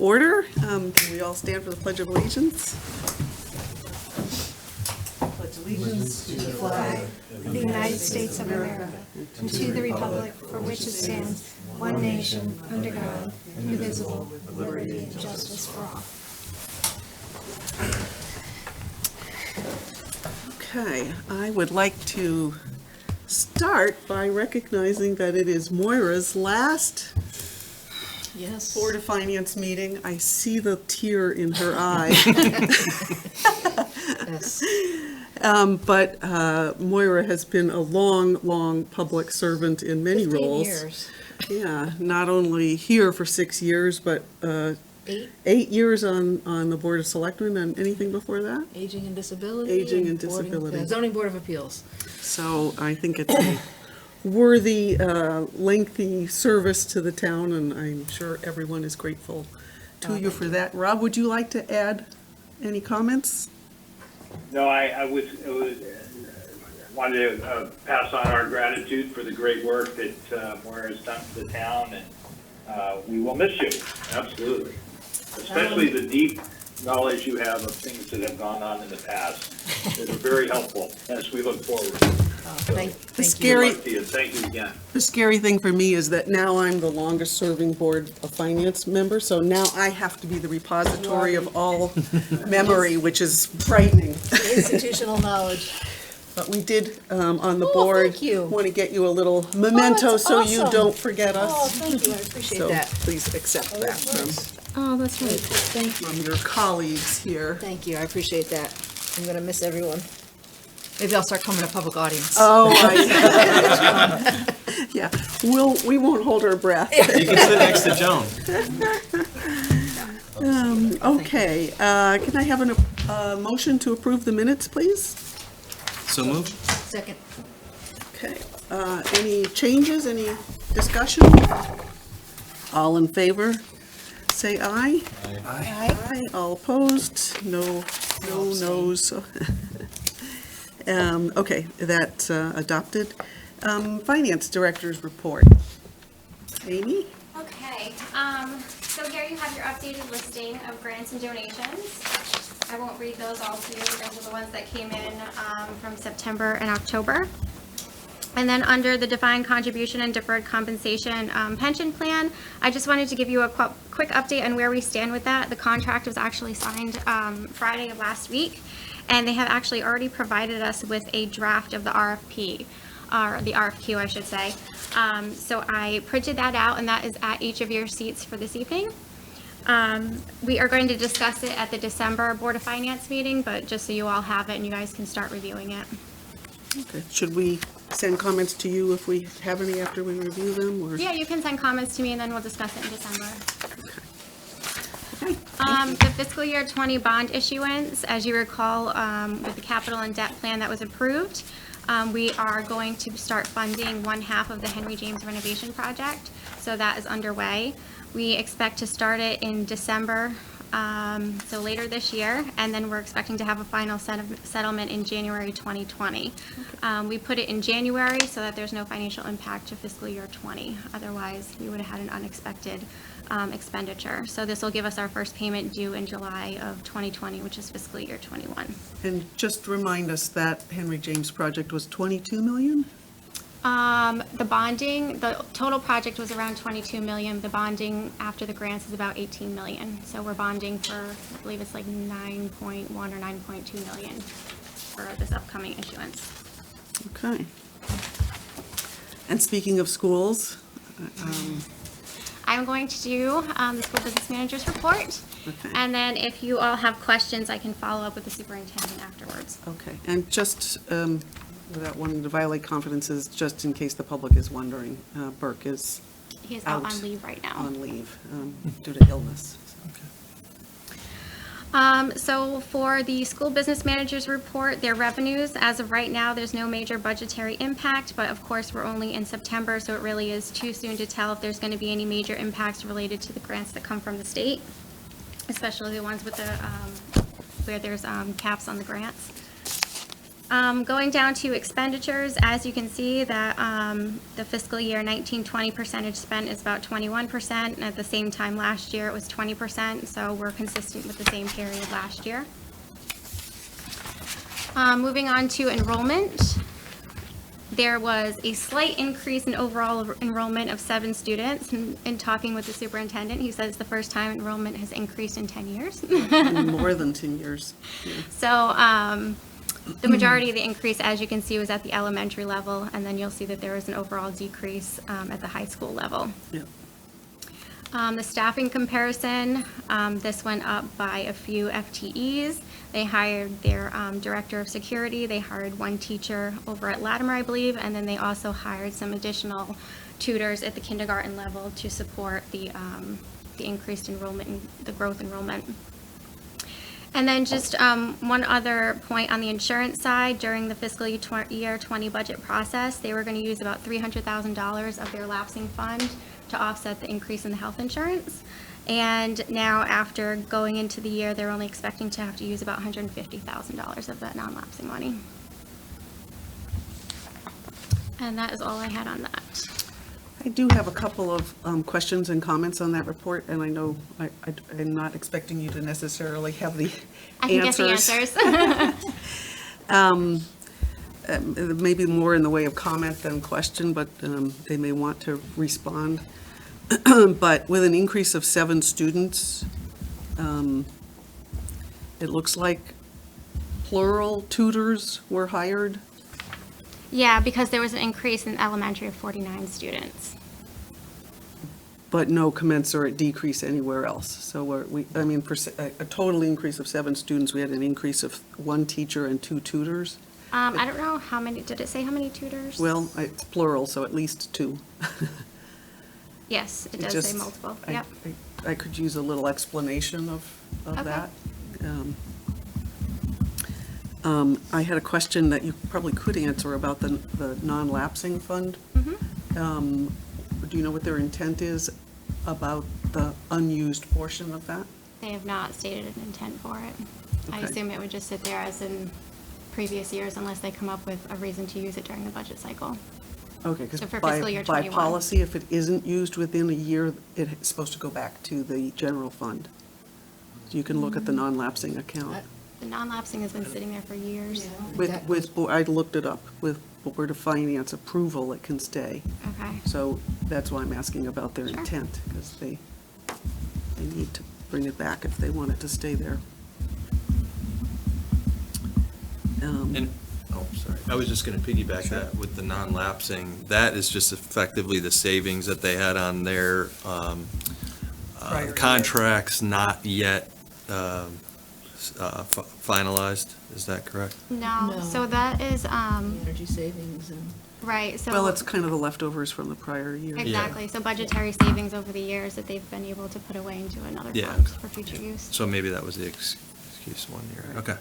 order. Can we all stand for the Pledge of Allegiance? Pledge allegiance to the flag of the United States of America, and to the republic for which it stands, one nation, under God, indivisible, with liberty and justice for all. Okay, I would like to start by recognizing that it is Moira's last Board of Finance meeting. I see the tear in her eye. Yes. But Moira has been a long public servant in many 15 roles. years. Yeah, not only here for 6 years, but 8 years on the Board of Selectmen, and anything before that? Aging and disability. Aging and disability. Zoning Board of Appeals. So I think it's a worthy, lengthy service to the town, and I'm sure everyone is grateful to you for that. Rob, would you like to add any comments? No, I wanted to pass on our gratitude for the great work that Moira has done for the town, and we will miss you, absolutely. Especially the deep knowledge you have of things that have gone on in the past that are very helpful as we look forward. Thank Scary. Good luck to you. Thank you again. The scary thing for me is that now I'm the longest serving Board of Finance member, so now I have to be the repository of all memory, which is frightening. Institutional knowledge. But we did, on the Oh, board, thank you. want to get you a little memento that's so you awesome. don't forget us. Oh, thank you, I appreciate So that. please accept that from Oh, that's really cool, thank you. your colleagues here. Thank you, I appreciate that. I'm gonna miss everyone. Maybe I'll start coming to public audience. Oh, yeah, we won't hold our breath. You can sit next to Joan. Okay, can I have a motion to approve the minutes, please? So moved. Second. Okay, any changes, any discussion? All in favor, say aye. Aye. Aye. All opposed? No no's. Okay, that's adopted. Finance Director's report. Amy? Okay, so here you have your updated listing of grants and donations. I won't read those all to you, those are the ones that came in from September and October. And then under the defined contribution and deferred compensation pension plan, I just wanted to give you a quick update on where we stand with that. The contract was actually signed Friday of last week, and they have actually already provided us with a draft of the RFP, or the RFQ, I should say. So I printed that out, and that is at each of your seats for this evening. We are going to discuss it at the December Board of Finance meeting, but just so you all have it and you guys can start reviewing it. Okay, should we send comments to you if we have any after we review them, or? Yeah, you can send comments to me and then we'll discuss it in December. Okay. The fiscal year 20 bond issuance, as you recall, with the capital and debt plan that was approved, we are going to start funding 1/2 of the Henry James renovation project, so that is underway. We expect to start it in December, so later this year, and then we're expecting to have a final settlement in January 2020. We put it in January so that there's no financial impact to fiscal year 20. Otherwise, we would have had an unexpected expenditure. So this will give us our first payment due in July of 2020, which is fiscal year 21. And just remind us that Henry James project was 22 million? The bonding, the total project was around 22 million. The bonding after the grants is about 18 million. So we're bonding for, I believe it's like 9.1 or 9.2 million for this upcoming issuance. Okay. And speaking of schools, I'm going to do the school business manager's report. Okay. And then if you all have questions, I can follow up with the superintendent afterwards. okay, and just without wanting to violate confidences, just in case the public is wondering, Burke is He is out Out. on leave right now. on leave due to illness. So for the school business manager's report, their revenues, as of right now, there's no major budgetary impact, but of course, we're only in September, so it really is too soon to tell if there's going to be any major impacts related to the grants that come from the state, especially the ones with the, where there's caps on the grants. Going down to expenditures, as you can see that the fiscal year 19-20 percentage spent is about 21%, and at the same time last year it was 20%, so we're consistent with the same period last year. Moving on to enrollment, there was a slight increase in overall enrollment of 7 students. In talking with the superintendent, he says the first time enrollment has increased in 10 years. More than 10 years. Yeah. So the majority of the increase, as you can see, was at the elementary level, and then you'll see that there was an overall decrease at the high school level. Yeah. The staffing comparison, this went up by a few FTEs. They hired their director of security, they hired 1 teacher over at Latimer, I believe, and then they also hired some additional tutors at the kindergarten level to support the increased enrollment and the growth enrollment. And then just one other point on the insurance side, during the fiscal year 20 budget process, they were going to use about $300,000 of their lapsing fund to offset the increase in the health insurance. And now, after going into the year, they're only expecting to have to use about $150,000 of that non-lapsing money. And that is all I had on that. I do have a couple of questions and comments on that report, and I know I'm not expecting you to necessarily have the I can answers. get the answers. Maybe more in the way of comment than question, but they may want to respond. But with an increase of 7 students, it looks like plural tutors were hired. Yeah, because there was an increase in elementary of 49 students. But no commensurate decrease anywhere else. So for a total increase of 7 students, we had an increase of 1 teacher and 2 tutors. I don't know how many, did it say how many tutors? Well, it's plural, so at least 2. Yes, it It does just- say multiple, I- yep. I could use a little explanation of Okay. that. I had a question that you probably could answer about the non-lapsing fund. Mm-hmm. Do you know what their intent is about the unused portion of that? They have not stated an intent for it. I Okay. assume it would just sit there as in previous years unless they come up with a reason to use it during the budget cycle. Okay, because So for fiscal year by 21. policy, if it isn't used within a year, it's supposed to go back to the general fund. So you can look at the non-lapsing account. The non-lapsing has been sitting there for years. I looked it up, with Board of Finance approval, it can stay. Okay. So that's why I'm asking about their Sure. intent, because they need to bring it back if they want it to stay there. And, oh, sorry, I was just gonna piggyback that with the non-lapsing. That is just effectively the savings that they had on their Prior year. contracts not yet finalized. Is that correct? No, No. so that is, Energy savings and. right, so. Well, it's kind of the leftovers from the prior year. Exactly, so budgetary savings over the years that they've been able to put away into another Yeah. fund for future use. So maybe that was the excuse one year. Okay.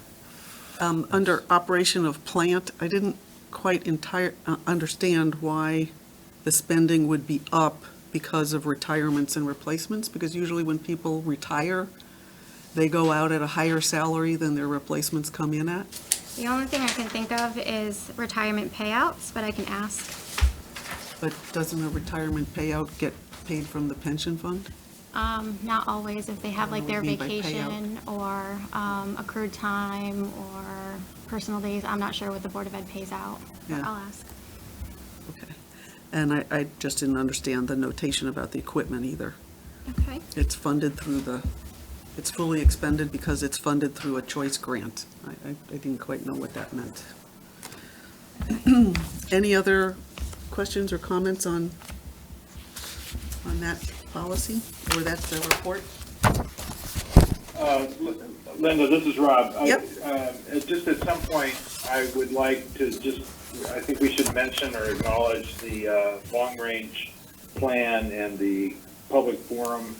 Under operation of plant, I didn't quite understand why the spending would be up because of retirements and replacements, because usually when people retire, they go out at a higher salary than their replacements come in at. The only thing I can think of is retirement payouts, but I can ask. But doesn't a retirement payout get paid from the pension fund? Not always, if they have like their What do you mean by vacation or accrued time or personal days, I'm not sure what the Board of Ed pays out, but Yeah. I'll ask. Okay. And I just didn't understand the notation about the equipment either. Okay. It's funded through it's fully expended because it's funded through a choice grant. I didn't quite know what that meant. Any other questions or comments on that policy or that report? Linda, this is Rob. Yep. Just at some point, I would like to I think we should mention or acknowledge the long-range plan and the public forum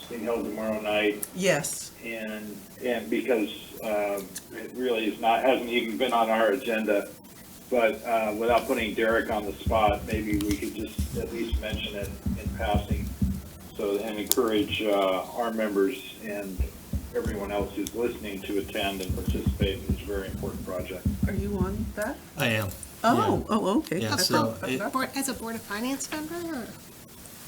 being held tomorrow night. Yes. And because it really hasn't even been on our agenda, but without putting Derek on the spot, maybe we could just at least mention it in passing, and encourage our members and everyone else who's listening to attend and participate in this very important project. Are you on that? I am. Oh, okay. Yeah, I so thought- it- As a Board of Finance member, or?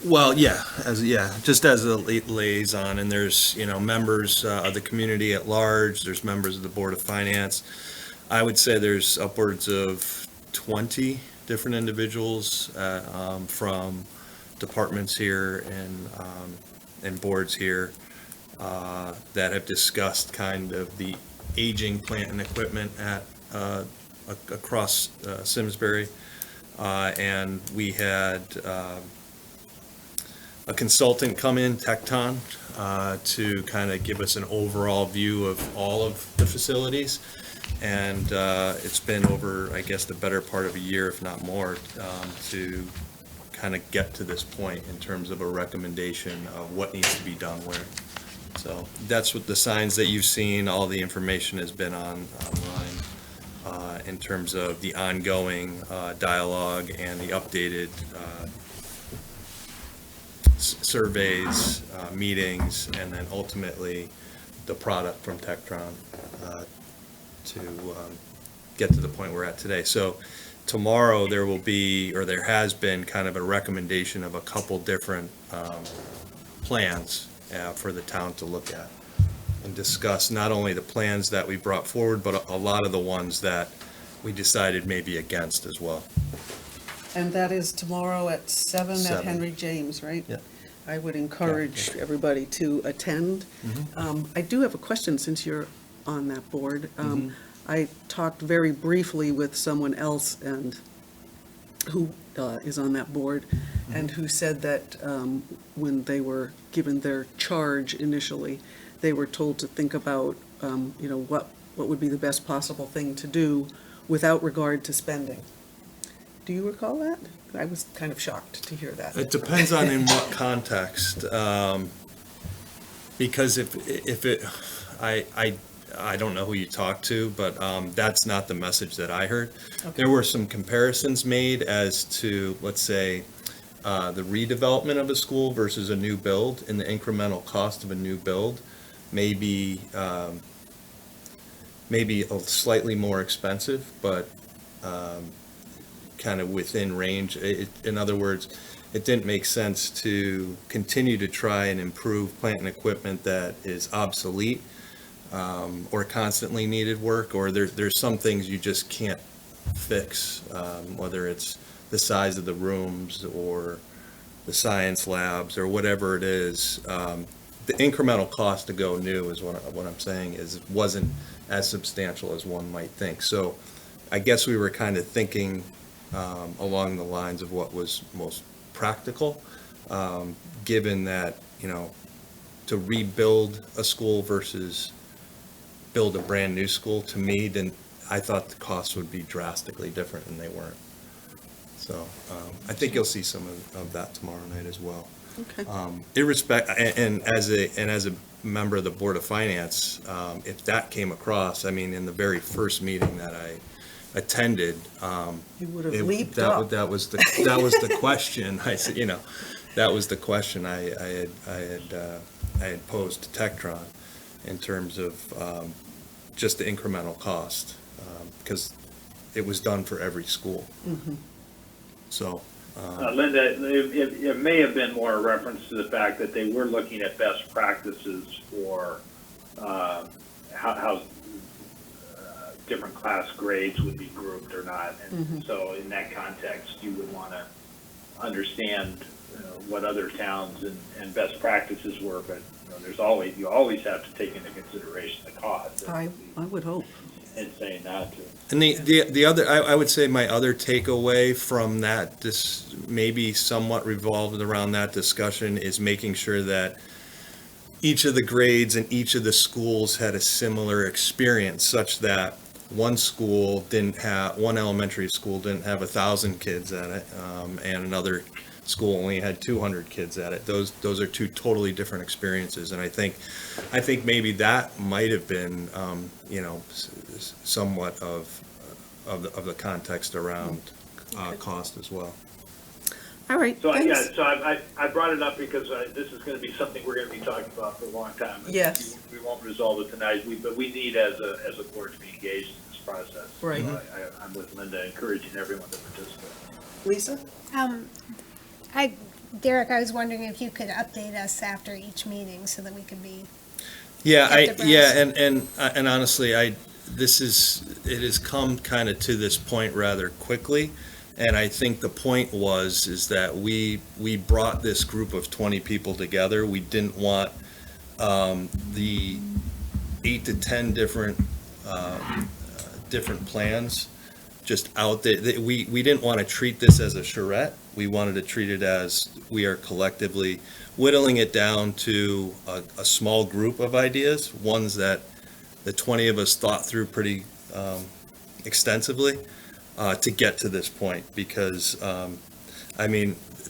Well, just as a liaison, and there's, members of the community at large, there's members of the Board of Finance. I would say there's upwards of 20 different individuals from departments here and boards here that have discussed kind of the aging plant and equipment at across Simsbury. And we had a consultant come in, Tecton, to kind of give us an overall view of all of the facilities. And it's been over, I guess, the better part of a year, if not more, to kind of get to this point in terms of a recommendation of what needs to be done where. So that's what the signs that you've seen, all the information has been online in terms of the ongoing dialogue and the updated surveys, meetings, and then ultimately the product from Tectron to get to the point we're at today. So tomorrow there will be, or there has been, kind of a recommendation of a couple different plans for the town to look at and discuss, not only the plans that we brought forward, but a lot of the ones that we decided maybe against as well. And that is tomorrow at 7 at 7. Henry James, right? Yeah. I would encourage everybody to attend. I do have a question since you're on that board. I talked very briefly with someone else and who is on that board and who said that when they were given their charge initially, they were told to think about, what would be the best possible thing to do without regard to spending. Do you recall that? I was kind of shocked to hear that. It depends on in what context, because if it, I don't know who you talked to, but that's not the message that I heard. Okay. There were some comparisons made as to, let's say, the redevelopment of a school versus a new build, and the incremental cost of a new build may be slightly more expensive, but kind of within range. In other words, it didn't make sense to continue to try and improve plant and equipment that is obsolete or constantly needed work, or there's some things you just can't fix, whether it's the size of the rooms or the science labs or whatever it is. The incremental cost to go new is what I'm saying is wasn't as substantial as one might think. So I guess we were kind of thinking along the lines of what was most practical, given that, to rebuild a school versus build a brand new school, to me, then I thought the costs would be drastically different, and they weren't. So I think you'll see some of that tomorrow night as well. Okay. And as a member of the Board of Finance, if that came across, I mean, in the very first meeting that I attended, You would have leaped up. that was the question. I said, that was the question I had posed to Tectron in terms of just the incremental cost, because it was done for every school. So. Linda, it may have been more a reference to the fact that they were looking at best practices for how different class grades would be grouped or not. And so in that context, you would want to understand what other towns and best practices were, but you always have to take into consideration the cost. I would hope. And saying not to. And the other, I would say my other takeaway from that, this maybe somewhat revolved around that discussion, is making sure that each of the grades and each of the schools had a similar experience, such that one elementary school didn't have 1,000 kids at it, and another school only had 200 kids at it. Those are two totally different experiences, and I think maybe that might have been, somewhat of the context around cost as well. All right, So, thanks. I brought it up because this is going to be something we're going to be talking about for a long time. Yes. We won't resolve it tonight, but we need as a board to be engaged in this process. Right. So I'm with Linda, encouraging everyone to participate. Lisa? Derek, I was wondering if you could update us after each meeting so that we could be, Yeah, Get the and honestly, it has come kind of to this point rather quickly. And I think the point is that we brought this group of 20 people together. We didn't want the 8 to 10 different plans just out there. We didn't want to treat this as a charrette. We wanted to treat it as we are collectively whittling it down to a small group of ideas, ones that the 20 of us thought through pretty extensively to get to this point. Because,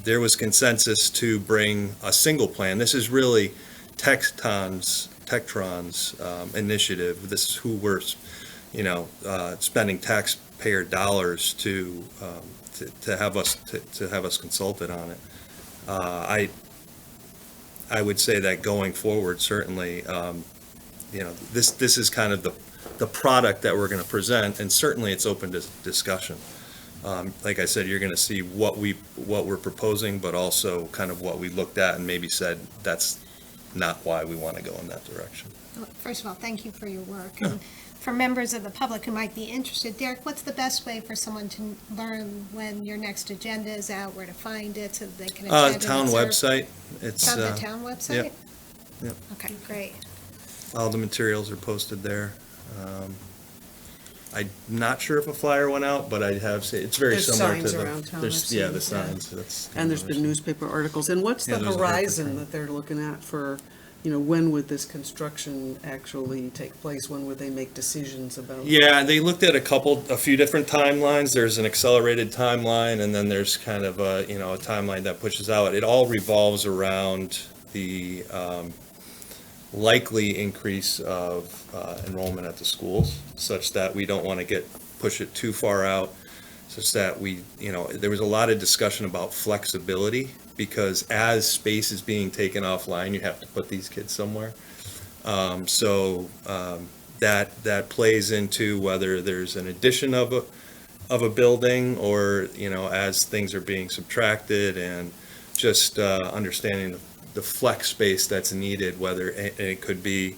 there was consensus to bring a single plan. This is really Tectron's initiative. This is who we're, spending taxpayer dollars to have us consulted on it. I would say that going forward, certainly, this is kind of the product that we're going to present, and certainly it's open to discussion. Like I said, you're going to see what we're proposing, but also kind of what we looked at and maybe said that's not why we want to go in that direction. well, first of all, thank you for your work. And for members of the public who might be interested, Derek, what's the best way for someone to learn when your next agenda is out, where to find it, so that they can attend and Town observe? website. It's It's on the town website? Yep. Okay, great. all the materials are posted there. I'm not sure if a flyer went out, but I have seen, it's very There's similar to signs the. around town, there's- I've Yeah, seen, the yeah. signs, that's. And there's been newspaper articles. And what's the Yeah, there's a horizon paper. that they're looking at for, when would this construction actually take place? When would they make decisions about? Yeah, they looked at a few different timelines. There's an accelerated timeline, and then there's kind of a timeline that pushes out. It all revolves around the likely increase of enrollment at the schools, such that we don't want to push it too far out, such that there was a lot of discussion about flexibility, because as space is being taken offline, you have to put these kids somewhere. That plays into whether there's an addition of a building, or, as things are being subtracted, and just understanding the flex space that's needed, whether it could be,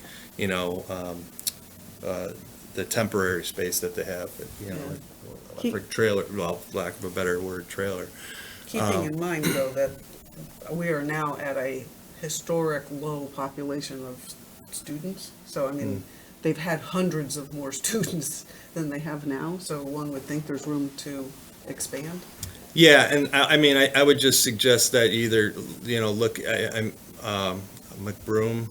the temporary space that they have, for trailer, well, lack of a better word, trailer. Keeping in mind, though, that we are now at a historic low population of students. So, they've had hundreds of more students than they have now, so one would think there's room to expand. Yeah, and I would just suggest that either, look, McBroom,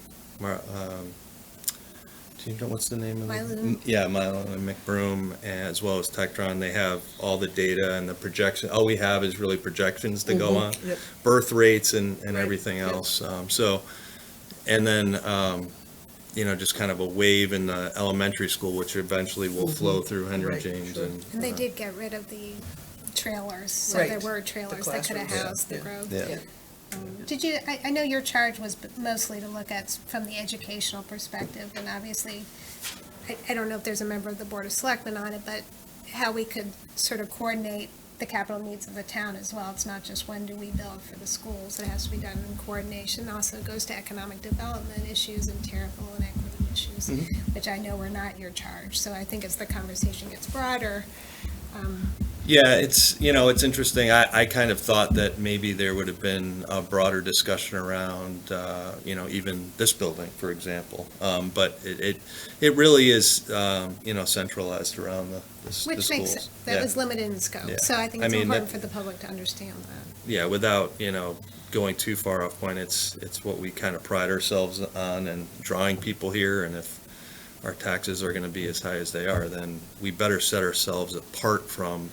do you know what's the name of it? Milo. Yeah, Milo and McBroom, as well as Tectron. They have all the data and the projection. All we have is really projections to go on, Yep. birth rates and everything Yep. else. And then, just kind of a wave in the elementary school, which eventually will flow through Henry Right, James. sure. And And they did get rid of the trailers, so Right, there were the trailers that could have classrooms, housed the yeah. growth. Yeah. Did you, I know your charge was mostly to look at from the educational perspective, and obviously, I don't know if there's a member of the Board of Selectmen on it, but how we could sort of coordinate the capital needs of the town as well. It's not just when do we build for the schools, it has to be done in coordination. Also goes to economic development issues and territorial and equity issues, which I know were not your charge. So I think as the conversation gets broader, Yeah, it's interesting. I kind of thought that maybe there would have been a broader discussion around, even this building, for example. But it really is, centralized around the schools. which makes it, that was limited in scope. Yeah. So I think I it's mean, important that- for the public to understand that. Yeah, without, going too far off point, it's what we kind of pride ourselves on, and drawing people here. And if our taxes are going to be as high as they are, then we better set ourselves apart from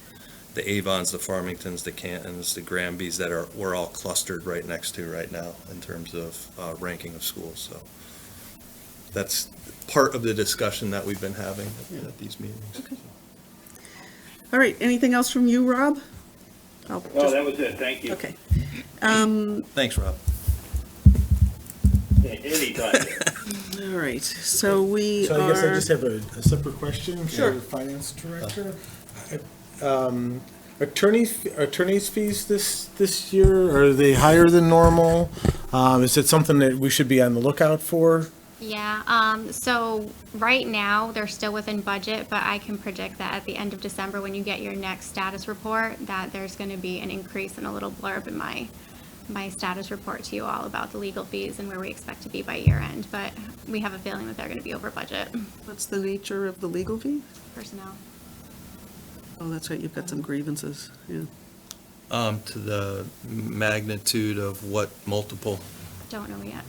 the Avons, the Farmingtons, the Cantons, the Granbys that we're all clustered right next to right now in terms of ranking of schools. So that's part of the discussion that we've been having at these meetings. All right, anything else from you, Rob? No, that was it, thank you. Okay. Thanks, Rob. Anytime. All right, so we So I guess I are, just have a separate question Sure. for the finance director. Attorneys fees this year, are they higher than normal? Is it something that we should be on the lookout for? Yeah, so right now, they're still within budget, but I can predict that at the end of December, when you get your next status report, that there's gonna be an increase in a little blurb in my status report to you all about the legal fees and where we expect to be by year end, but we have a feeling that they're gonna be over budget. what's the nature of the legal fee? Personnel. Oh, that's right, you've got some grievances, yeah. To the magnitude of what multiple? Don't know yet.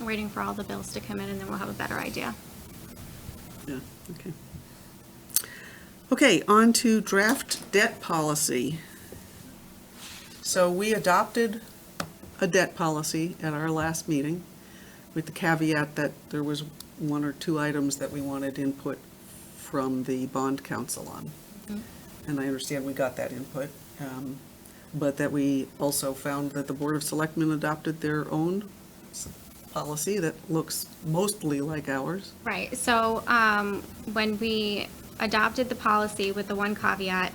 Waiting for all the bills to come in and then we'll have a better idea. Yeah, okay. Okay, on to draft debt policy. So we adopted a debt policy at our last meeting with the caveat that there was one or two items that we wanted input from the bond council on. And I understand we got that input, but that we also found that the Board of Selectmen adopted their own policy that looks mostly like ours. Right, so when we adopted the policy with the one caveat,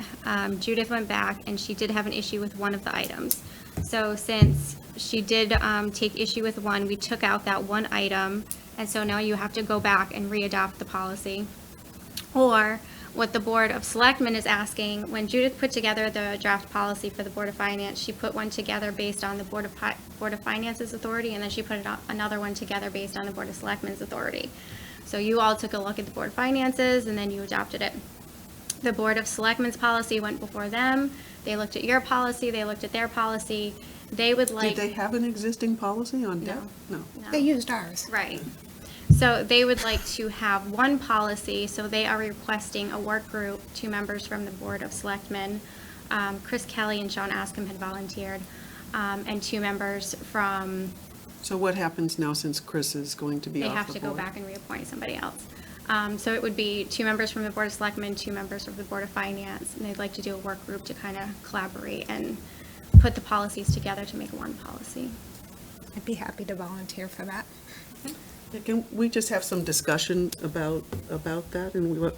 Judith went back and she did have an issue with one of the items. So since she did take issue with one, we took out that one item, and so now you have to go back and re-adopt the policy. Or what the Board of Selectmen is asking, when Judith put together the draft policy for the Board of Finance, she put one together based on the Board of Finance's authority, and then she put another one together based on the Board of Selectmen's authority. So you all took a look at the Board of Finance's, and then you adopted it. The Board of Selectmen's policy went before them. They looked at your policy, they looked at their policy. They would like. Did they have an existing policy on debt? No. No. They used ours. Right. So they would like to have one policy, so they are requesting a work group, 2 members from the Board of Selectmen. Chris Kelly and Sean Askham had volunteered, and 2 members from, So what happens now since Chris is going to be they off have the to go board? back and reappoint somebody else. So it would be 2 members from the Board of Selectmen, 2 members from the Board of Finance, and they'd like to do a work group to kind of collaborate and put the policies together to make one policy. I'd be happy to volunteer for that. Can we just have some discussion about that and what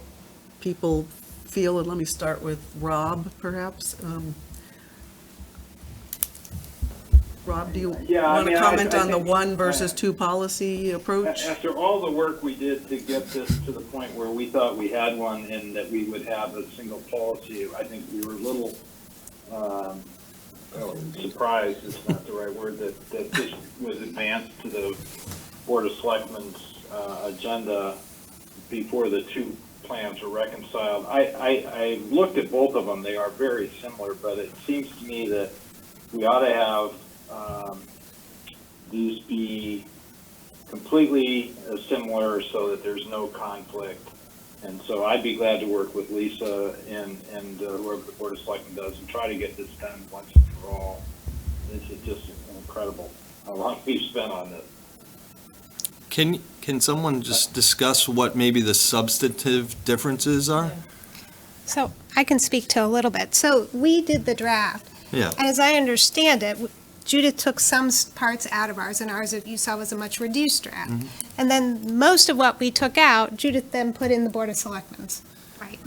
people feel? And let me start with Rob, perhaps. Rob, do you Yeah, I want to mean, comment I on the think, 1 versus 2 policy approach? After all the work we did to get this to the point where we thought we had one and that we would have a single policy, I think we were a little surprised, is not the right word, that this was advanced to the Board of Selectmen's agenda before the 2 plans were reconciled. I looked at both of them. They are very similar, but it seems to me that we ought to have these be completely similar so that there's no conflict. And so I'd be glad to work with Lisa and whoever the Board of Selectmen does and try to get this done once and for all. This is just incredible how long we've spent on this. Can someone just discuss what maybe the substantive differences are? So I can speak to a little bit. So we did the draft. Yeah. And as I understand it, Judith took some parts out of ours, and ours, that you saw, was a much reduced draft. And then most of what we took out, Judith then put in the Board of Selectmen's. Right.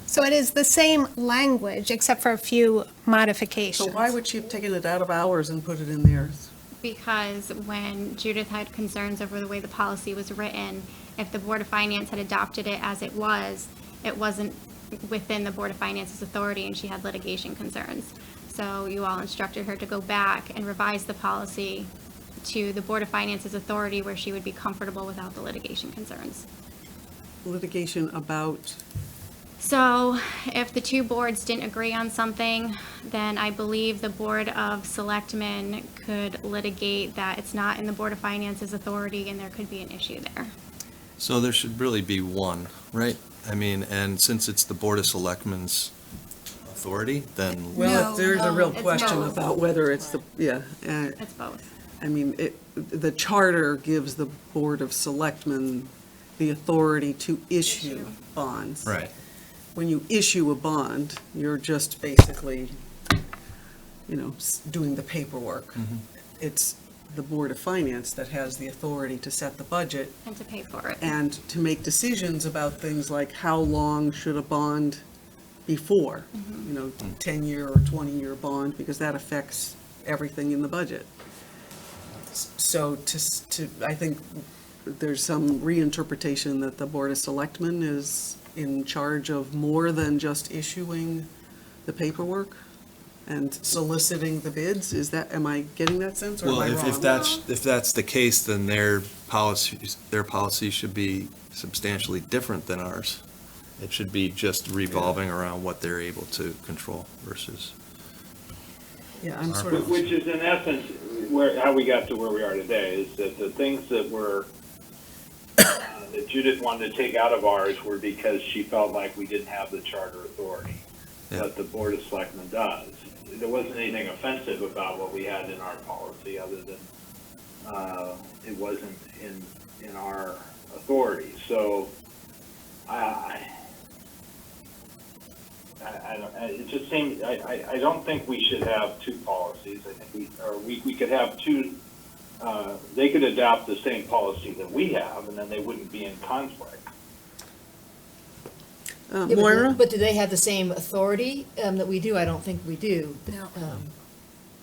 So it is the same language, except for a few modifications. So why would she have taken it out of ours and put it in theirs? Because when Judith had concerns over the way the policy was written, if the Board of Finance had adopted it as it wasn't within the Board of Finance's authority, and she had litigation concerns. So you all instructed her to go back and revise the policy to the Board of Finance's authority where she would be comfortable without the litigation concerns. Litigation about, So if the 2 boards didn't agree on something, then I believe the Board of Selectmen could litigate that it's not in the Board of Finance's authority and there could be an issue there. So there should really be one, right? I mean, and since it's the Board of Selectmen's authority, then, well, No, there's a real it's question both. about whether it's the, yeah. It's both. I mean, the charter gives the Board of Selectmen the authority to issue bonds. right. When you issue a bond, you're just basically doing the paperwork. It's the Board of Finance that has the authority to set the budget And to pay for it. and to make decisions about things like how long should a bond be for? 10-year or 20-year bond, because that affects everything in the budget. So I think there's some reinterpretation that the Board of Selectmen is in charge of more than just issuing the paperwork and soliciting the bids. Am I getting that sense, or am Well, I if wrong? if that's the case, then their policy should be substantially different than ours. It should be just revolving around what they're able to control versus. Yeah, I'm sort of, Which is in essence how we got to where we are today, is that the things that were, that Judith wanted to take out of ours were because she felt like we didn't have the charter authority Yeah. that the Board of Selectmen does. There wasn't anything offensive about what we had in our policy, other than it wasn't in our authority. So it just seems, I don't think we should have two policies. I think we could have two, they could adopt the same policy that we have, and then they wouldn't be in conflict. Yeah, but Moira? But do they have the same authority that we do? I don't think we do. No.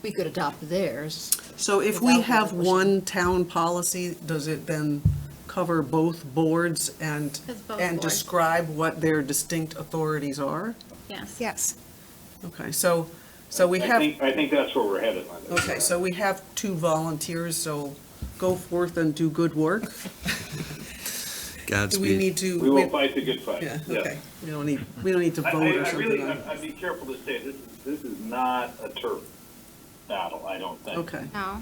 We could adopt theirs. So if we without have relinquishing. one town policy, does it then cover both boards and It's both and boards. describe what their distinct authorities are? Yes. Yes. Okay, so we I have, think that's where we're headed, Linda. okay, so we have two volunteers, so go forth and do good work. Do we Godspeed. need to? We will fight the good fight. Yeah, Yes. okay. We don't need to I vote or really, something on. I'd be careful to say, this is not a turf battle, I don't think. Okay, No.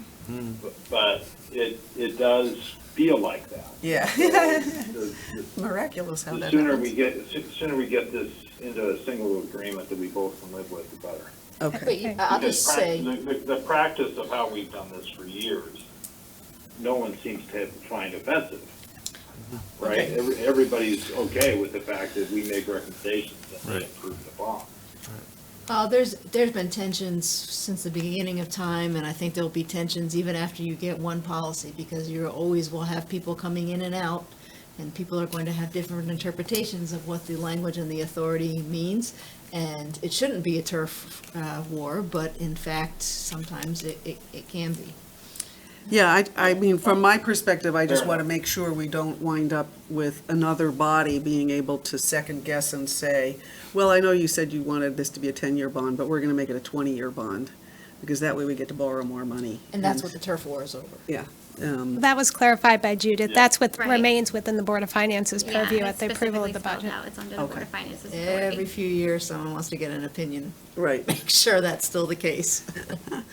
But it does feel like that. yeah. The Miraculous how the that sooner happens. the sooner we get this into a single agreement that we both can live with, the better. Okay, But I'll Because just say, the practice of how we've done this for years, no one seems to find offensive, right? Everybody's okay with the fact that we make recommendations and they Right. approve the bond. there's been tensions since the beginning of time, and I think there'll be tensions even after you get one policy, because you always will have people coming in and out, and people are going to have different interpretations of what the language and the authority means. And it shouldn't be a turf war, but in fact, sometimes it can be. yeah, I mean, from my perspective, I just Fair want to enough. make sure we don't wind up with another body being able to second guess and say, well, I know you said you wanted this to be a 10-year bond, but we're going to make it a 20-year bond, because that way we get to borrow more money. And that's what the turf war is over. Yeah. That was clarified by Judith. That's what Right. remains within the Board of Finance's Yeah, purview it's at the approval of the specifically spelled budget. out. It's under the Board Okay. of Finance's Every authority. few years, someone wants to get an opinion. Right. Make sure that's still the case. And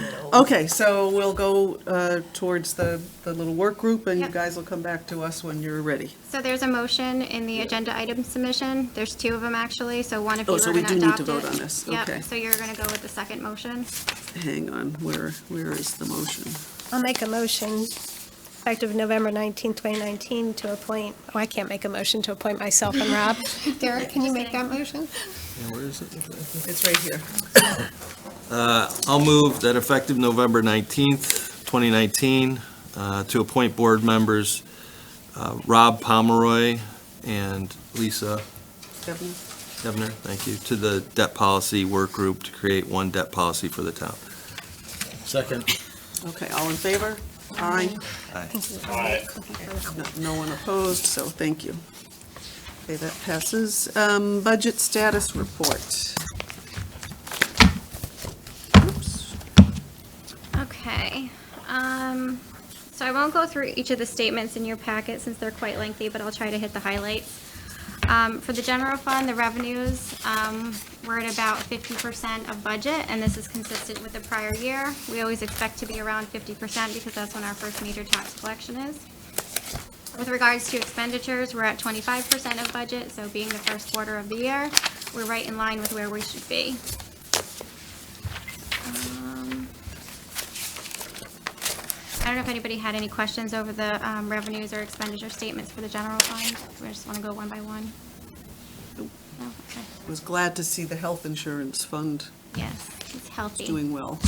it always- Okay, so we'll go towards the little work group, and you Yep. guys will come back to us when you're ready. So there's a motion in the agenda item submission. There's two of them actually, so one if you Oh, were so going we to do need adopt to vote it. on this. Yep, Okay. so you're going to go with the second motion. Hang on, where is the motion? I'll make a motion effective November 19th, 2019 to appoint, I can't make a motion to appoint myself and Rob. Derek, can you make that motion? Yeah, where is it? It's right here. I'll move that effective November 19th, 2019, to appoint board members Rob Pomeroy and Lisa Devin? Devner, thank you, to the debt policy work group to create one debt policy for the town. Second. Okay, all in favor? Aye. All right. No one opposed, so thank you. Okay, that passes. Budget status report. Oops. Okay, so I won't go through each of the statements in your packet since they're quite lengthy, but I'll try to hit the highlights. For the general fund, the revenues, we're at about 50% of budget, and this is consistent with the prior year. We always expect to be around 50% because that's when our first major tax collection is. With regards to expenditures, we're at 25% of budget, so being the first quarter of the year, we're right in line with where we should be. I don't know if anybody had any questions over the revenues or expenditure statements for the general fund. We just want to go one by one. Nope. No? Okay. Was glad to see the health insurance fund Yes, it's healthy. Doing well.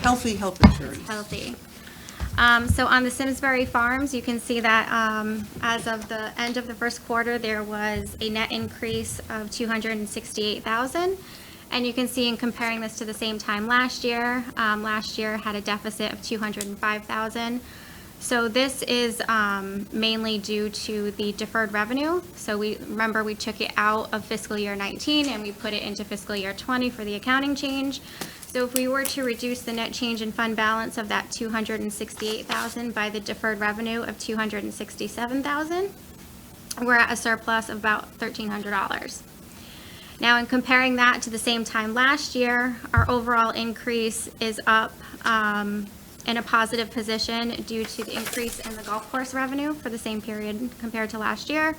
Healthy health insurance. Healthy. So on the Simsbury Farms, you can see that as of the end of the first quarter, there was a net increase of 268,000. And you can see in comparing this to the same time last year had a deficit of 205,000. So this is mainly due to the deferred revenue. So we took it out of fiscal year 19 and we put it into fiscal year 20 for the accounting change. So if we were to reduce the net change in fund balance of that 268,000 by the deferred revenue of 267,000, we're at a surplus of about $1,300. Now, in comparing that to the same time last year, our overall increase is up in a positive position due to the increase in the golf course revenue for the same period compared to last year,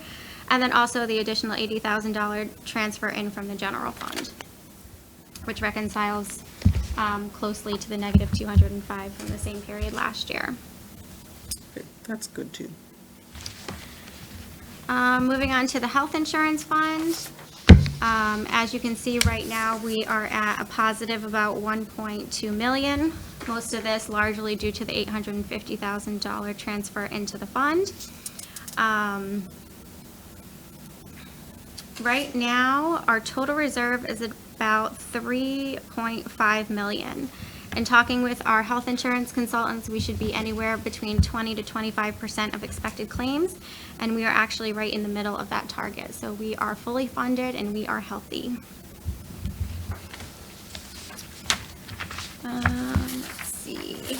and then also the additional $80,000 transfer in from the general fund, which reconciles closely to the negative 205 from the same period last year. That's good too. Moving on to the health insurance fund. As you can see right now, we are at a positive about 1.2 million. Most of this largely due to the $850,000 transfer into the fund. Right now, our total reserve is about 3.5 million. And talking with our health insurance consultants, we should be anywhere between 20 to 25% of expected claims, and we are actually right in the middle of that target. So we are fully funded and we are healthy. Let's see.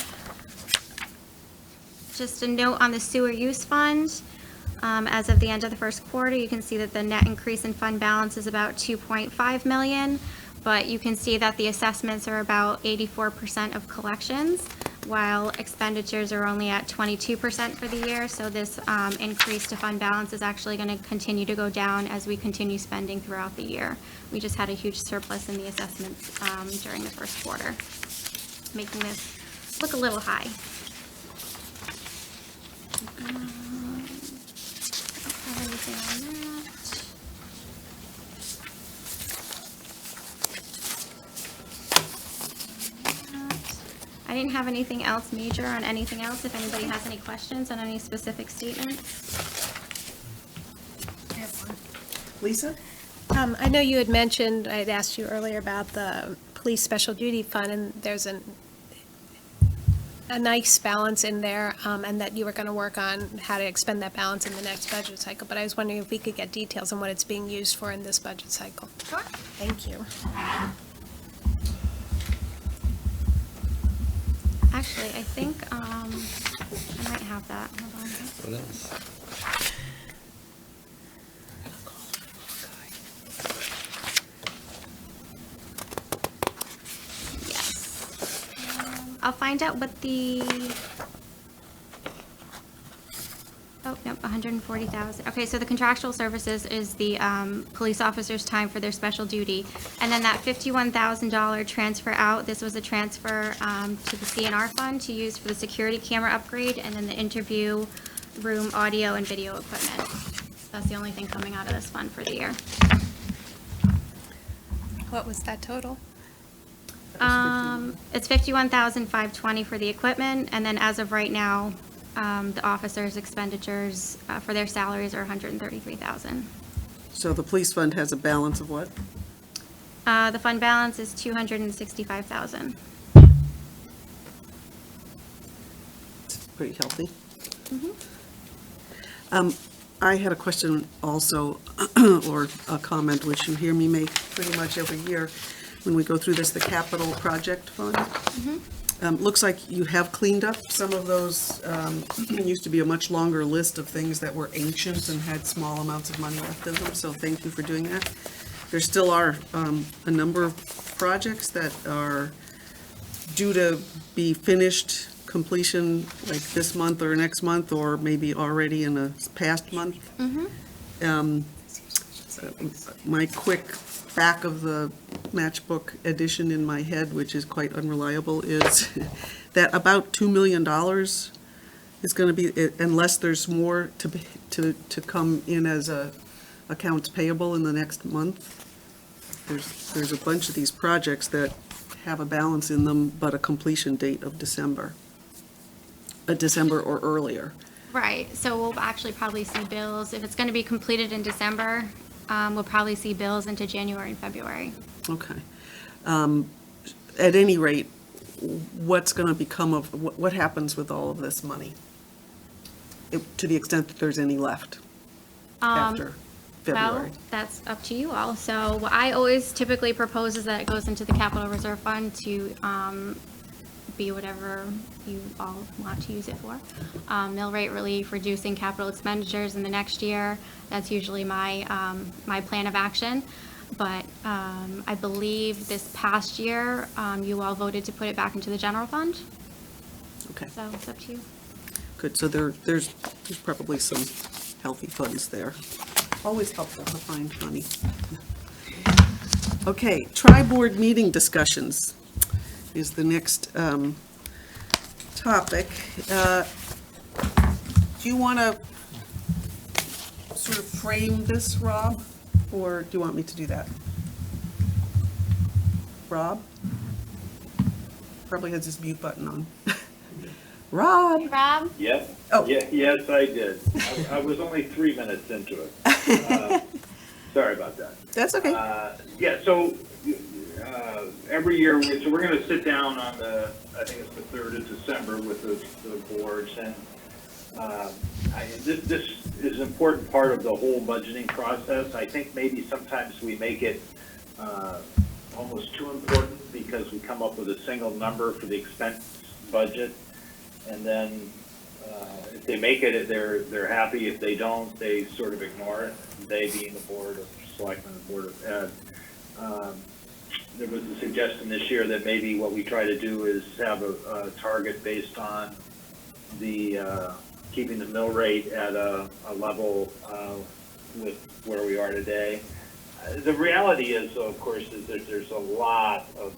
Just a note on the sewer use fund. As of the end of the first quarter, you can see that the net increase in fund balance is about 2.5 million. But you can see that the assessments are about 84% of collections, while expenditures are only at 22% for the year. So this increase to fund balance is actually going to continue to go down as we continue spending throughout the year. We just had a huge surplus in the assessments during the first quarter, making this look a little high. I don't have anything on that. I didn't have anything else major on anything else. If anybody has any questions on any specific statements. I have one. Lisa? I know you had mentioned, I had asked you earlier about the police special duty fund, and there's a nice balance in there, and that you were going to work on how to expend that balance in the next budget cycle. But I was wondering if we could get details on what it's being used for in this budget cycle. Sure. Thank you. Actually, I think I might have that. Hold on. What else? Yes. I'll find out what the. Oh, no, 140,000. Okay, so the contractual services is the police officers' time for their special duty. And then that $51,000 transfer out, this was a transfer to the CNR fund to use for the security camera upgrade and then the interview room audio and video equipment. That's the only thing coming out of this fund for the year. What was that total? It's $51,520 for the equipment, and then as of right now, the officers' expenditures for their salaries are $133,000. So the police fund has a balance of what? The fund balance is $265,000. It's pretty healthy. I had a question also, or a comment, which you hear me make pretty much every year when we go through this, the capital project fund. Looks like you have cleaned up some of those. It used to be a much longer list of things that were ancient and had small amounts of money left in them, so thank you for doing that. There still are a number of projects that are due to be finished completion like this month or next month, or maybe already in a past month. My quick back of the matchbook addition in my head, which is quite unreliable, is that about $2 million is going to be, unless there's more to come in as accounts payable in the next month. There's a bunch of these projects that have a balance in them, but a completion date of December or earlier. Right, so we'll actually probably see bills, if it's gonna be completed in December, we'll probably see bills into January and February. Okay. At any rate, what's going to become of, what happens with all of this money? To the extent that there's any left after February? Well, that's up to you all. So what I always typically propose is that it goes into the capital reserve fund to be whatever you all want to use it for. Mill rate relief, reducing capital expenditures in the next year, that's usually my plan of action. But I believe this past year, you all voted to put it back into the general fund, Okay, so it's up to you. good. So there's probably some healthy funds there. Always helpful to find money. Okay, tri-board meeting discussions is the next topic. Do you want to sort of frame this, Rob? Or do you want me to do that? Rob? Probably has his mute button on. Rob? Rob? Yes? Oh. Yes, I did. I was only 3 minutes into it. Sorry about that. That's okay. Yeah, so every year, so we're going to sit down on I think it's the 3rd of December with the boards, and this is an important part of the whole budgeting process. I think maybe sometimes we make it almost too important because we come up with a single number for the expense budget, and then if they make it, they're happy. If they don't, they sort of ignore it. They being the Board of Selectmen, the Board of Ed. There was a suggestion this year that maybe what we try to do is have a target based on the keeping the mill rate at a level with where we are today. The reality is, of course, is that there's a lot of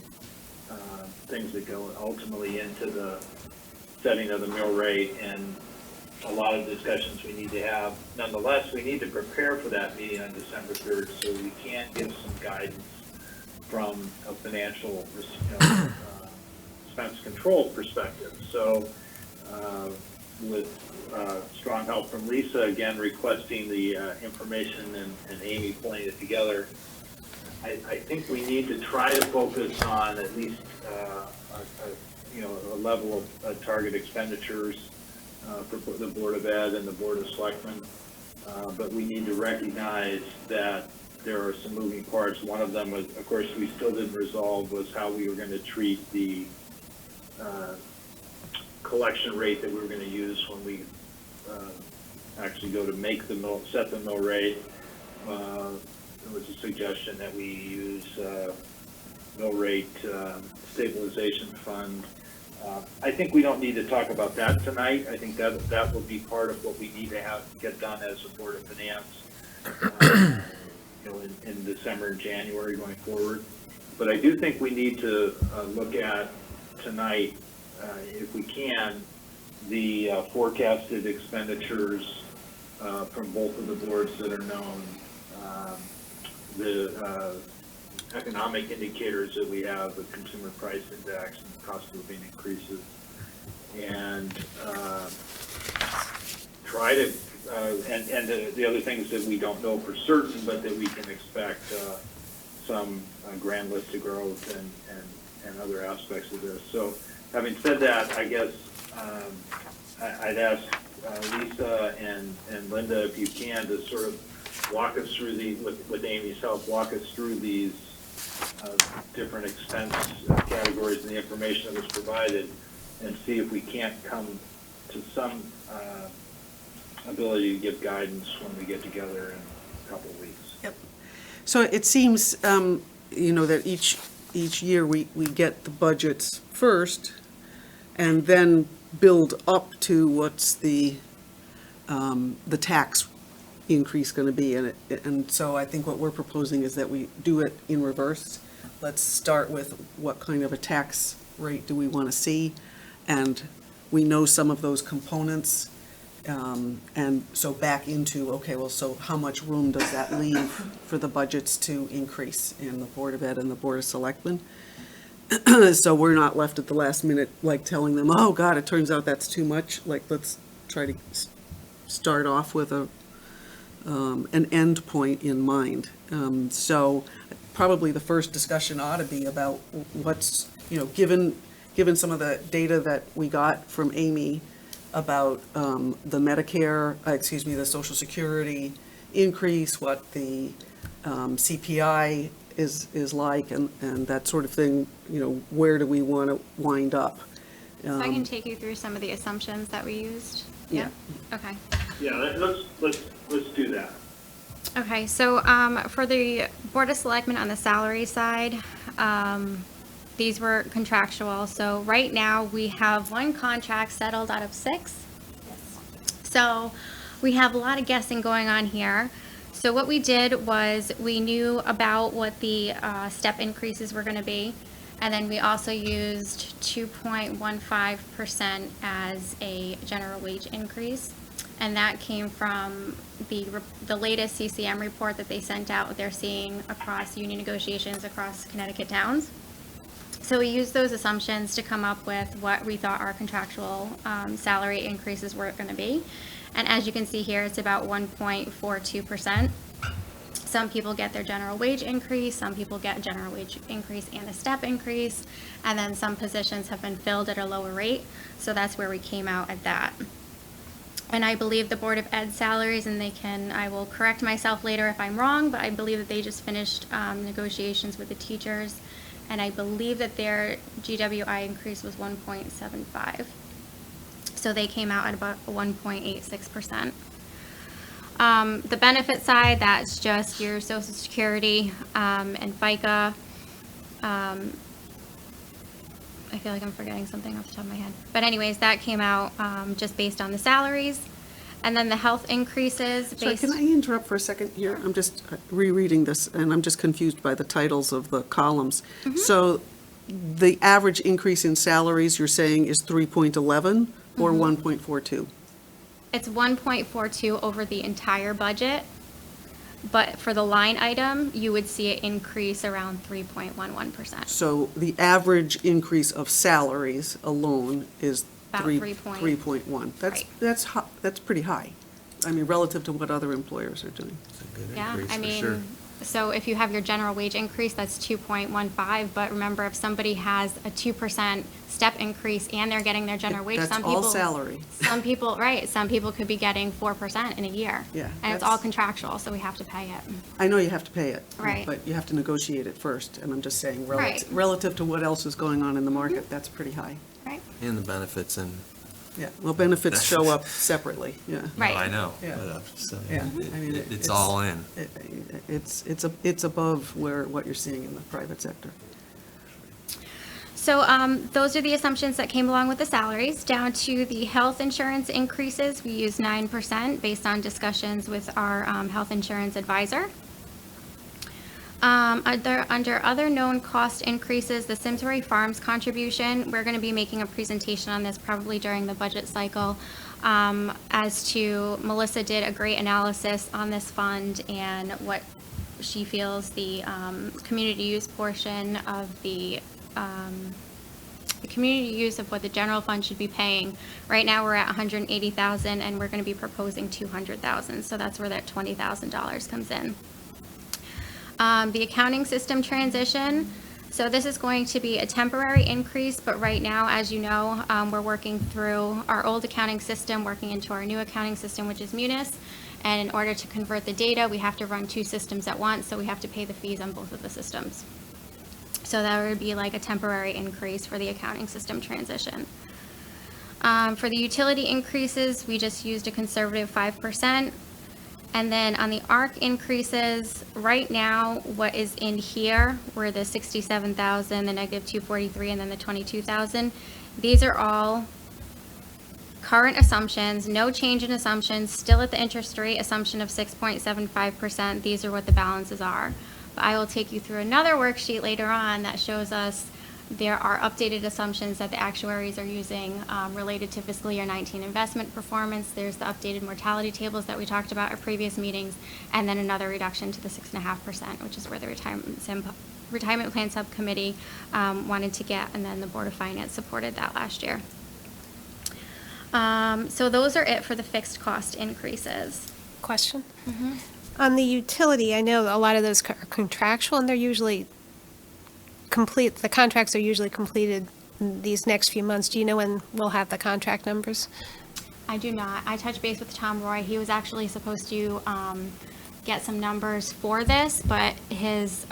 things that go ultimately into the setting of the mill rate, and a lot of discussions we need to have. Nonetheless, we need to prepare for that meeting on December 3rd, so we can give some guidance from a financial expense control perspective. So with strong help from Lisa, again, requesting the information and Amy pulling it together, I think we need to try to focus on at least a level of target expenditures for the Board of Ed and the Board of Selectmen. But we need to recognize that there are some moving parts. One of them was, of course, we still didn't resolve, was how we were going to treat the collection rate that we were going to use when we actually go to make the mill, set the mill rate. There was a suggestion that we use mill rate stabilization fund. I think we don't need to talk about that tonight. I think that will be part of what we need to get done as a Board of Finance, in December and January going forward. But I do think we need to look at tonight, if we can, the forecasted expenditures from both of the boards that are known, the economic indicators that we have, the consumer price index and cost of living increases, and try to, and the other things that we don't know for certain, but that we can expect some grand list of growth and other aspects of this. So having said that, I guess I'd ask Lisa and Linda, if you can, to sort of walk us through with Amy's help, walk us through these different expense categories and the information that was provided, and see if we can't come to some ability to give guidance when we get together in a couple of weeks. Yep. So it seems, that each year we get the budgets first and then build up to what's the tax increase going to be. And so I think what we're proposing is that we do it in reverse. Let's start with what kind of a tax rate do we want to see? And we know some of those components. And so back into, okay, well, so how much room does that leave for the budgets to increase in the Board of Ed and the Board of Selectmen? So we're not left at the last minute, like telling them, oh, God, it turns out that's too much. Like, let's try to start off with an end point in mind. So probably the first discussion ought to be about what's, given some of the data that we got from Amy about the Medicare, the Social Security increase, what the CPI is like, and that sort of thing, where do we want to wind up? So I can take you through some of the assumptions that we used? Yeah. Okay. Yeah, let's do that. Okay, so for the Board of Selectmen on the salary side, these were contractual. So right now, we have one contract settled out of 6. So we have a lot of guessing going on here. So what we did was we knew about what the step increases were going to be. And then we also used 2.15% as a general wage increase. And that came from the latest CCM report that they sent out. They're seeing across union negotiations across Connecticut towns. So we used those assumptions to come up with what we thought our contractual salary increases were going to be. And as you can see here, it's about 1.42%. Some people get their general wage increase, some people get a general wage increase and a step increase, and then some positions have been filled at a lower rate. So that's where we came out at that. And I believe the Board of Ed salaries, and I will correct myself later if I'm wrong, but I believe that they just finished negotiations with the teachers, and I believe that their GWI increase was 1.75. So they came out at about 1.86%. The benefit side, that's just your Social Security and FICA. I feel like I'm forgetting something off the top of my head. But anyways, that came out just based on the salaries. And then the health increases Sorry, based... can I interrupt for a second here? I'm just rereading this, and I'm just confused by the titles of the columns. So the average increase in salaries, you're saying, is 3.11 or 1.42? It's 1.42 over the entire budget. But for the line item, you would see it increase around 3.11%. So the average increase of salaries alone is About 3.1. That's pretty high. I mean, relative to what other employers are doing. It's a good Yeah, increase I for mean, sure. so if you have your general wage increase, that's 2.15, but remember, if somebody has a 2% step increase and they're getting their general wage, That's some all people... salary. Some people, right, some people could be getting 4% in a year. Yeah, And it's that's- all contractual, so we have to pay it. I know you have to pay it. Right. But you have to negotiate it first, and I'm just saying, Right. relative to what else is going on in the market, that's pretty high. Right? And the benefits and. Yeah, well, benefits show up separately, yeah. Right. No, I know, Yeah. but I'm just saying, Yeah, I mean, it's all in. It's above what you're seeing in the private sector. So those are the assumptions that came along with the salaries. Down to the health insurance increases, we use 9% based on discussions with our health insurance advisor. Under other known cost increases, the Simsbury Farms contribution, we're going to be making a presentation on this probably during the budget cycle. As to, Melissa did a great analysis on this fund and what she feels the community use portion of the community use of what the general fund should be paying. Right now, we're at $180,000, and we're going to be proposing $200,000. So that's where that $20,000 comes in. The accounting system transition. So this is going to be a temporary increase, but right now, as you know, we're working through our old accounting system, working into our new accounting system, which is Munis. And in order to convert the data, we have to run 2 systems at once, so we have to pay the fees on both of the systems. So that would be like a temporary increase for the accounting system transition. For the utility increases, we just used a conservative 5%. And then on the ARC increases, right now, what is in here were the 67,000, the negative 243, and then the 22,000. These are all current assumptions, no change in assumptions, still at the interest rate assumption of 6.75%. These are what the balances are. But I will take you through another worksheet later on that shows us there are updated assumptions that the actuaries are using related to fiscal year 19 investment performance. There's the updated mortality tables that we talked about at previous meetings, and then another reduction to the 6.5%, which is where the retirement sim retirement plan subcommittee wanted to get, and then the Board of Finance supported that last year. So those are it for the fixed cost increases. Question? On the utility, I know a lot of those are contractual, and they're usually complete, the contracts are usually completed these next few months. Do you know when we'll have the contract numbers? I do not. I touched base with Tom Roy. He was actually supposed to get some numbers for this, but his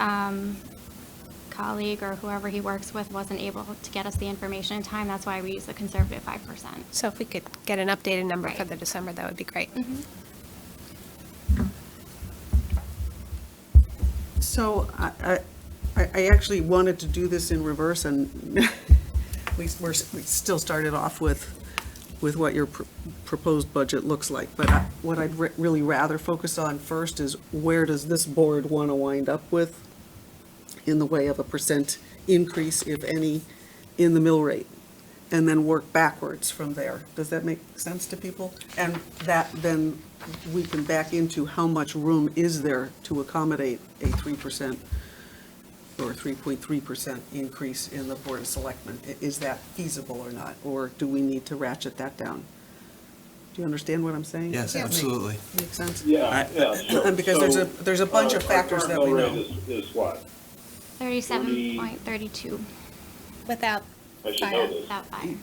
colleague or whoever he works with wasn't able to get us the information in time. That's why we use the conservative 5%. So if we could get an updated number for Right. the December, that would be great. So I actually wanted to do this in reverse, and we still started off with what your proposed budget looks like. But what I'd really rather focus on first is where does this board want to wind up with in the way of a percent increase, if any, in the mill rate, and then work backwards from there. Does that make sense to people? And that then we can back into how much room is there to accommodate a 3% or 3.3% increase in the Board of Selectmen. Is that feasible or not? Or do we need to ratchet that down? Do you understand what I'm saying? Yes, Does that absolutely. Make sense? Yeah, sure. And because there's a bunch of factors that we Our know. current mill rate is what? 37.32 Without I should Fire. know this. without fire.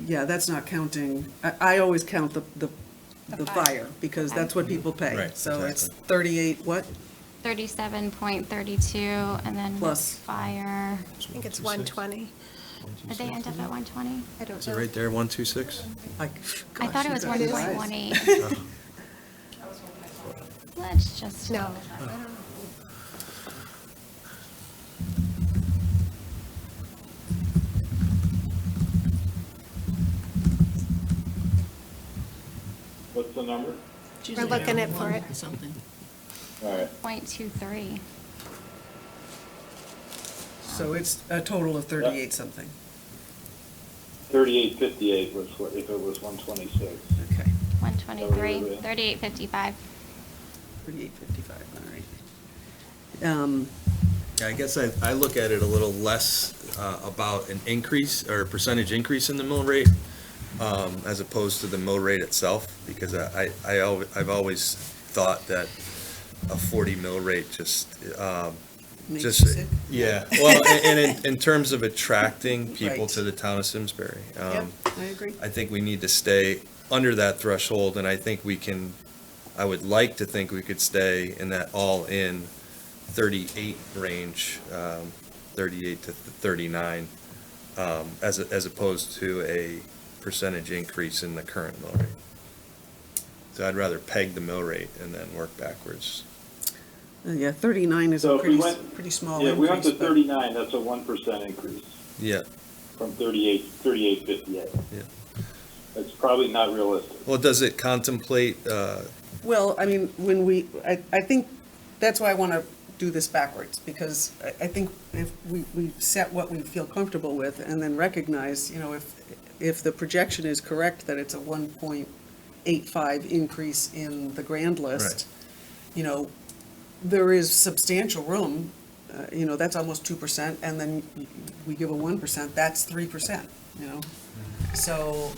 Yeah, that's not counting, I always count the fire. fire, because that's what people pay. Right, So it's exactly. 38, what? 37.32, and then Plus. with fire, I think it's 120. did they end up at 120? I don't Is it know. right there, 126? I Gosh, thought it you was guys. 1.18. Let's just. No. What's the number? We're looking at for it. Something. All right. 0.23. So it's a total of 38 something. 38.58 was what, if it was 126. Okay, 123, Oh, really? 38.55. 38.55, all right. Yeah, I guess I look at it a little less about an increase or a percentage increase in the mill rate as opposed to the mill rate itself, because I've always thought that a 40 mill rate just, Makes you just, sick. yeah. Well, and in terms of attracting people Right. to the town of Simsbury. Yep, I agree. I think we need to stay under that threshold, and I think I would like to think we could stay in that all-in 38 range, 38 to 39, as opposed to a percentage increase in the current mill rate. So I'd rather peg the mill rate and then work backwards. Yeah, 39 is So a if we pretty, went- pretty small Yeah, increase. we went to but- 39, that's a 1% increase Yeah, from 38.58. Yeah. That's probably not realistic. well, does it contemplate, Well, I mean, I think that's why I want to do this backwards, because I think if we set what we feel comfortable with and then recognize, if the projection is correct that it's a 1.85 increase in the grand list, there is substantial room, that's almost 2%, and then we give a 1%, that's 3%, So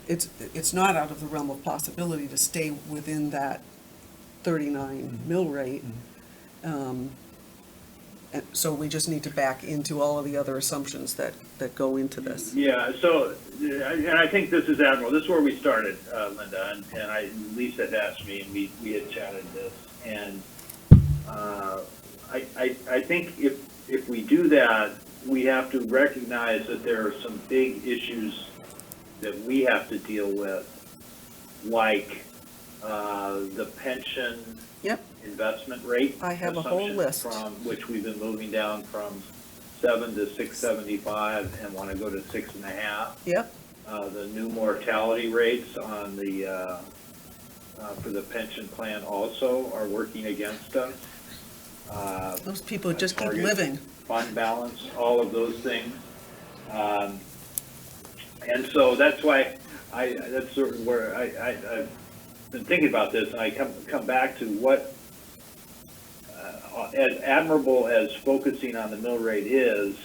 it's not out of the realm of possibility to stay within that 39 mill rate. And so we just need to back into all of the other assumptions that go into this. Yeah, so, and I think this is admirable. This is where we started, Linda, and Lisa had asked me, and we had chatted this. And I think if we do that, we have to recognize that there are some big issues that we have to deal with, like the pension Yep, investment rate. I have a whole assumption list. From which we've been moving down from 7 to 6.75 and want to go to 6.5. yep, The new mortality rates on the, for the pension plan also are working against us. those people just keep Target living. Fund balance, all of those things. And so that's why that's sort of where I've been thinking about this, and I come back to what as admirable as focusing on the mill rate is,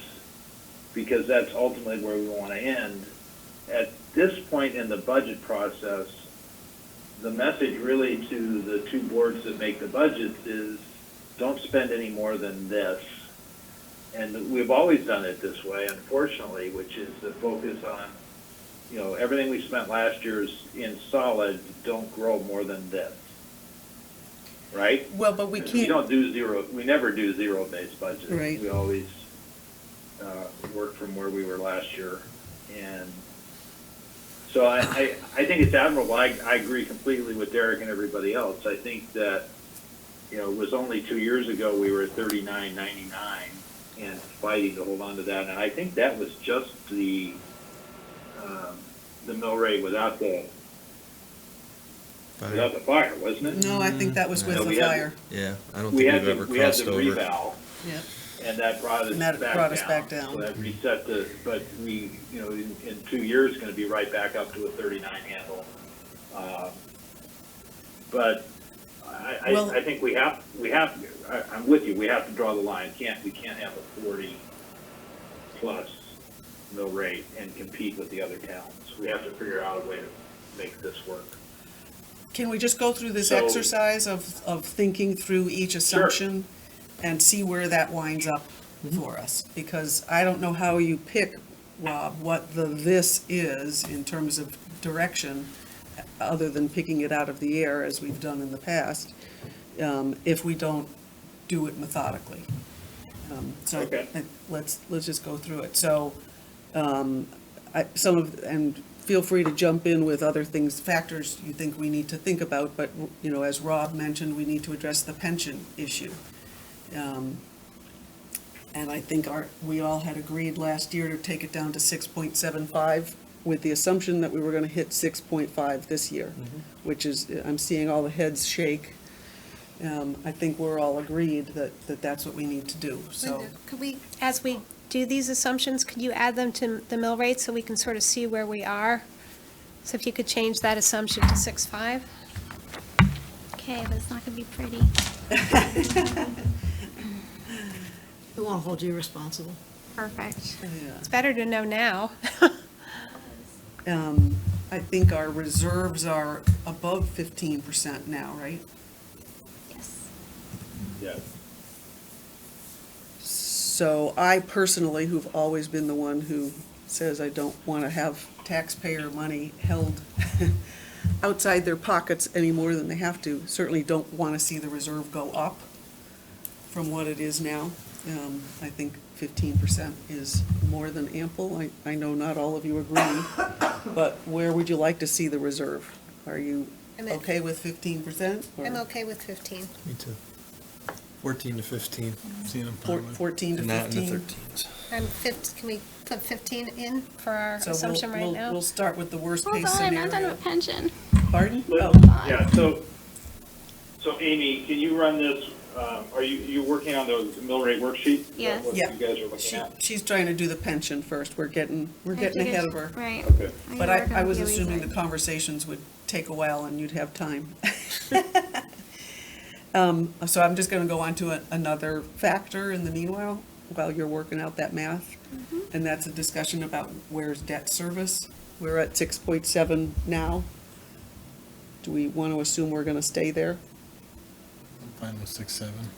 because that's ultimately where we want to end, at this point in the budget process, the message really to the two boards that make the budgets is don't spend any more than this. And we've always done it this way, unfortunately, which is the focus on, everything we spent last year's in solid, don't grow more than this. Right? Well, but we We can't, don't do zero, we never do zero-based budgeting. Right. We always work from where we were last year. And so I think it's admirable. I agree completely with Derek and everybody else. I think that, it was only 2 years ago we were at 39.99 and fighting to hold on to that. And I think that was just the mill rate without the fire, wasn't it? no, I think that was with No, the we had- fire. Yeah, I don't We think had we've the, ever we had crossed the over. reval. Yep. And that brought us And that back brought down. us back down. So that reset but we, in 2 years, going to be right back up to a 39 handle. But Well- I think I'm with you, we have to draw the line. We can't have a 40 plus mill rate and compete with the other towns. We have to figure out a way to make this work. Can we just go through this So- exercise of thinking through each assumption and see where that winds up for us? Because I don't know how you pick, Rob, what this is in terms of direction, other than picking it out of the air as we've done in the past, if we don't do it methodically. So Okay. let's just go through it. So, and feel free to jump in with other things, factors you think we need to think about, but, as Rob mentioned, we need to address the pension issue. And I think we all had agreed last year to take it down to 6.75 with the assumption that we were gonna hit 6.5 this year, which is, I'm seeing all the heads shake. I think we're all agreed that that's what we need to do, so. Linda, could we, as we do these assumptions, could you add them to the mill rate so we can sort of see where we are? So if you could change that assumption to 6.5? Okay, but it's not gonna be pretty. We won't hold you responsible. Perfect. Yeah. It's better to know now. I think our reserves are above 15% now, right? Yes. Yeah. So I personally, who've always been the one who says I don't want to have taxpayer money held outside their pockets any more than they have to, certainly don't want to see the reserve go up from what it is now. I think 15% is more than ample. I know not all of you agree, but where would you like to see the reserve? Are you I'm at- okay with 15%? or I'm okay with 15. Me too. 14 to 15, Seeing them four- finally. 14 to and not in the 15? 13s. Can we put 15 in for our So assumption right now? we'll start with the worst Hold case on, I'm not done scenario. with pension. Pardon? Well, Oh, Yeah, so Amy, can you run this, are you working on the mill rate worksheet? Is that Yes. what Yeah. you guys are looking at? she's trying to do the pension first. We're getting I ahead of figured- her. Right. Okay. But gotta work I on was the assuming the research. conversations would take a while and you'd have time. So I'm just gonna go on to another factor in the meanwhile, while you're working out that math. And that's a discussion about where's debt service. We're at 6.7 now. Do we want to assume we're gonna stay there? Fine with 6.7.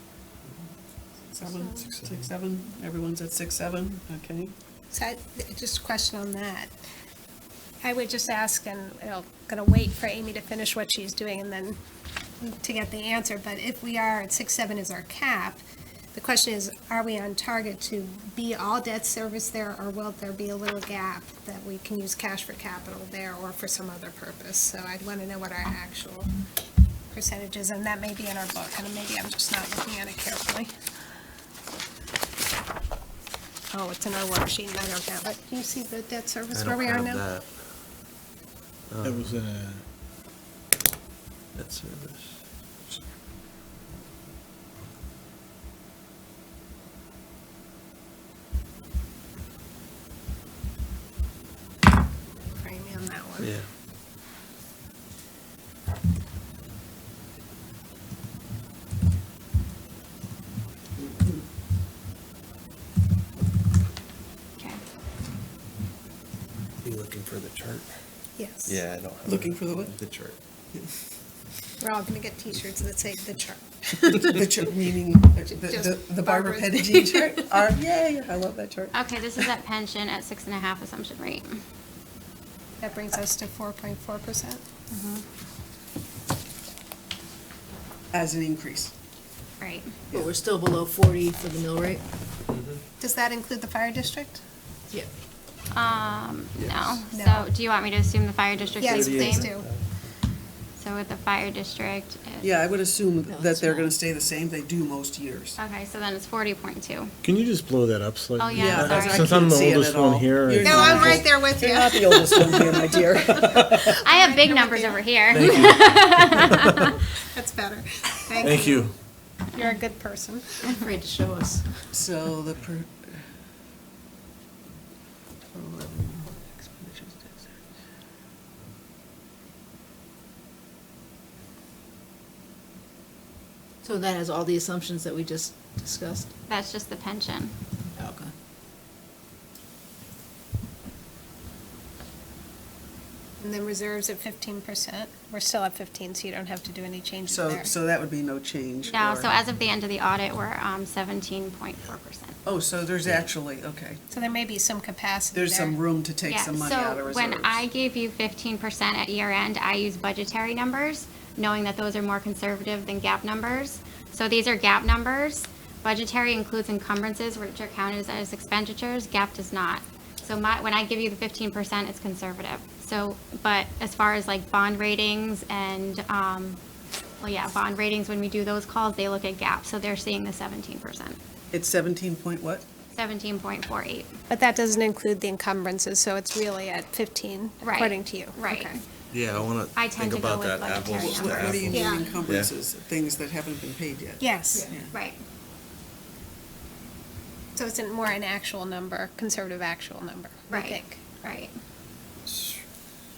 6.7? Everyone's at 6.7, okay. So just a question on that. I would just ask, and I'm going to wait for Amy to finish what she's doing and then to get the answer, but if we are at 6.7 is our cap, the question is, are we on target to be all debt service there, or will there be a little gap that we can use cash for capital there or for some other purpose? So I'd want to know what our actual percentage is, and that may be in our book, and maybe I'm just not looking at it carefully. Oh, it's in our worksheet, and I don't have it. Do you see the debt service I where don't we are have now? that. That was Debt service. Frame me on that one. Yeah. looking for the chart. Yes. Yeah, I don't. have Looking for the what? The chart. We're all gonna get T-shirts that say the chart. The chart, meaning the Barbara Barbara's. Pettigene chart? Yay, I love that chart. Okay, this is at pension at 6.5 assumption rate. That brings us to 4.4%. As an increase. Right. But we're still below 40 for the mill rate? Does that include the fire district? Yeah. No. No. So do you want me to assume the fire district Yes, is the please same? do. So with the fire district, it's. Yeah, I would assume No, that it's they're not. gonna stay the same. They do most years. Okay, so then it's 40.2. Can you just blow that up slightly? Oh, yeah, sorry. Since I'm the I can't see it oldest at one all. here. You're and- No, I'm right there with you. You're not the oldest one here, my dear. I have big numbers over here. That's better. Thank you. You're a good person. I'm afraid to show us. So the So that has all the assumptions that we just discussed? That's just the pension. Okay. And then reserves at 15%. We're still at 15, so you don't have to do any changes there. so that would be no change. No, or- so as of the end of the audit, we're 17.4%. Oh, so there's actually, okay. So there may be some capacity there. There's some room to take Yeah, some money out of so reserves. when I gave you 15% at year end, I use budgetary numbers, knowing that those are more conservative than GAAP numbers. So these are GAAP numbers. Budgetary includes encumbrances, which are counted as expenditures. GAAP does not. So when I give you the 15%, it's conservative. So, but as far as like bond ratings and, bond ratings, when we do those calls, they look at GAAP. So they're seeing the 17%, It's 17 point what? 17.48. But that doesn't include the encumbrances, so it's really at 15, Right, according to you. right. Okay. Yeah, I want I to tend think to go about with that budgetary apples to numbers. What do you apples. mean Yeah. encumbrances? Things that haven't been paid yet? Yes. Yeah. Right. So it's more an actual number, conservative actual number, I Right. think. Right.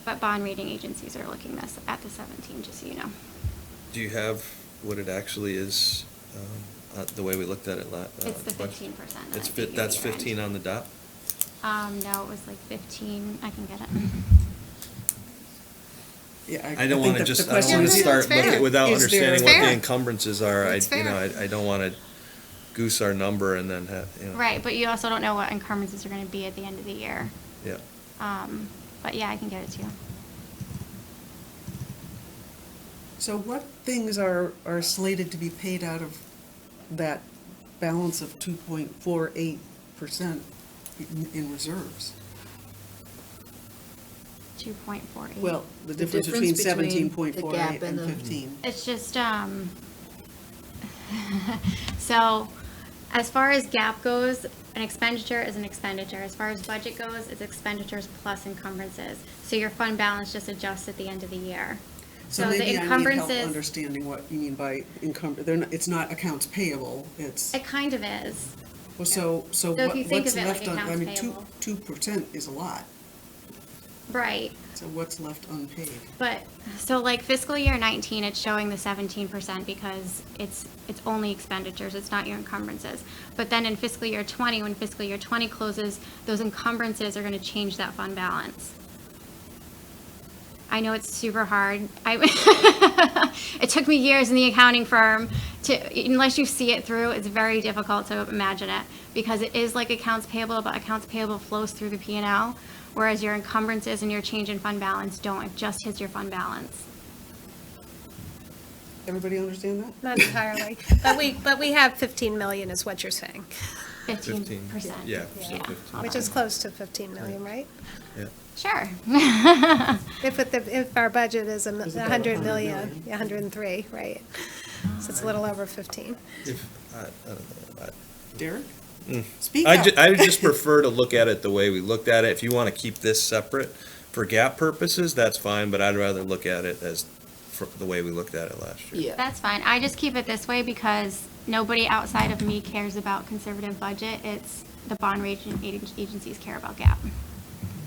But bond rating agencies are looking at the 17, just so you know. Do you have what it actually is, the way we looked at it It's the 15%. that I It's gave you that's at year-end. 15 on the dot? No, it was like 15, I can get it. Yeah, I don't want to think just, the I don't question want is- to start It's fair. looking without Is there- understanding what It's the fair. encumbrances are. It's fair. I don't want to goose our number and then have, Right, but you also don't know what encumbrances are going to be at the end of the year. Yeah. But yeah, I can get it to you. So what things are slated to be paid out of that balance of 2.48% in reserves? 2.48. Well, the The difference difference between between the 17.48 gap and and the- 15. It's just, so as far as GAAP goes, an expenditure is an expenditure. As far as budget goes, it's expenditures plus encumbrances. So your fund balance just adjusts at the end of the year. So the maybe I need help encumbrances, understanding what you mean by it's not accounts payable, it's, it kind of is. well, so if you think what's of it like left on, I accounts mean, payable. 2% is a lot, Right. so what's left unpaid? But, so like fiscal year 19, it's showing the 17% because it's only expenditures, it's not your encumbrances. But then in fiscal year 20, when fiscal year 20 closes, those encumbrances are gonna change that fund balance. I know it's super hard. It took me years in the accounting firm unless you see it through, it's very difficult to imagine it. Because it is like accounts payable, but accounts payable flows through the P&L, whereas your encumbrances and your change in fund balance don't, it just hits your fund balance. Everybody understand that? Not entirely, but we have 15 million is what you're saying, 15%. Yeah, Yeah. so 15. which is close to 15 million, right? Yeah. Sure. If our budget is about 100 100 million, million. 103, right? So it's a little over 15. If, I don't know. Derek? Mm. Speak up. I would just prefer to look at it the way we looked at it. If you want to keep this separate for GAAP purposes, that's fine, but I'd rather look at it as the way we looked at it last year. Yeah. That's fine. I just keep it this way because nobody outside of me cares about conservative budget. It's the bond rating agencies care about GAAP.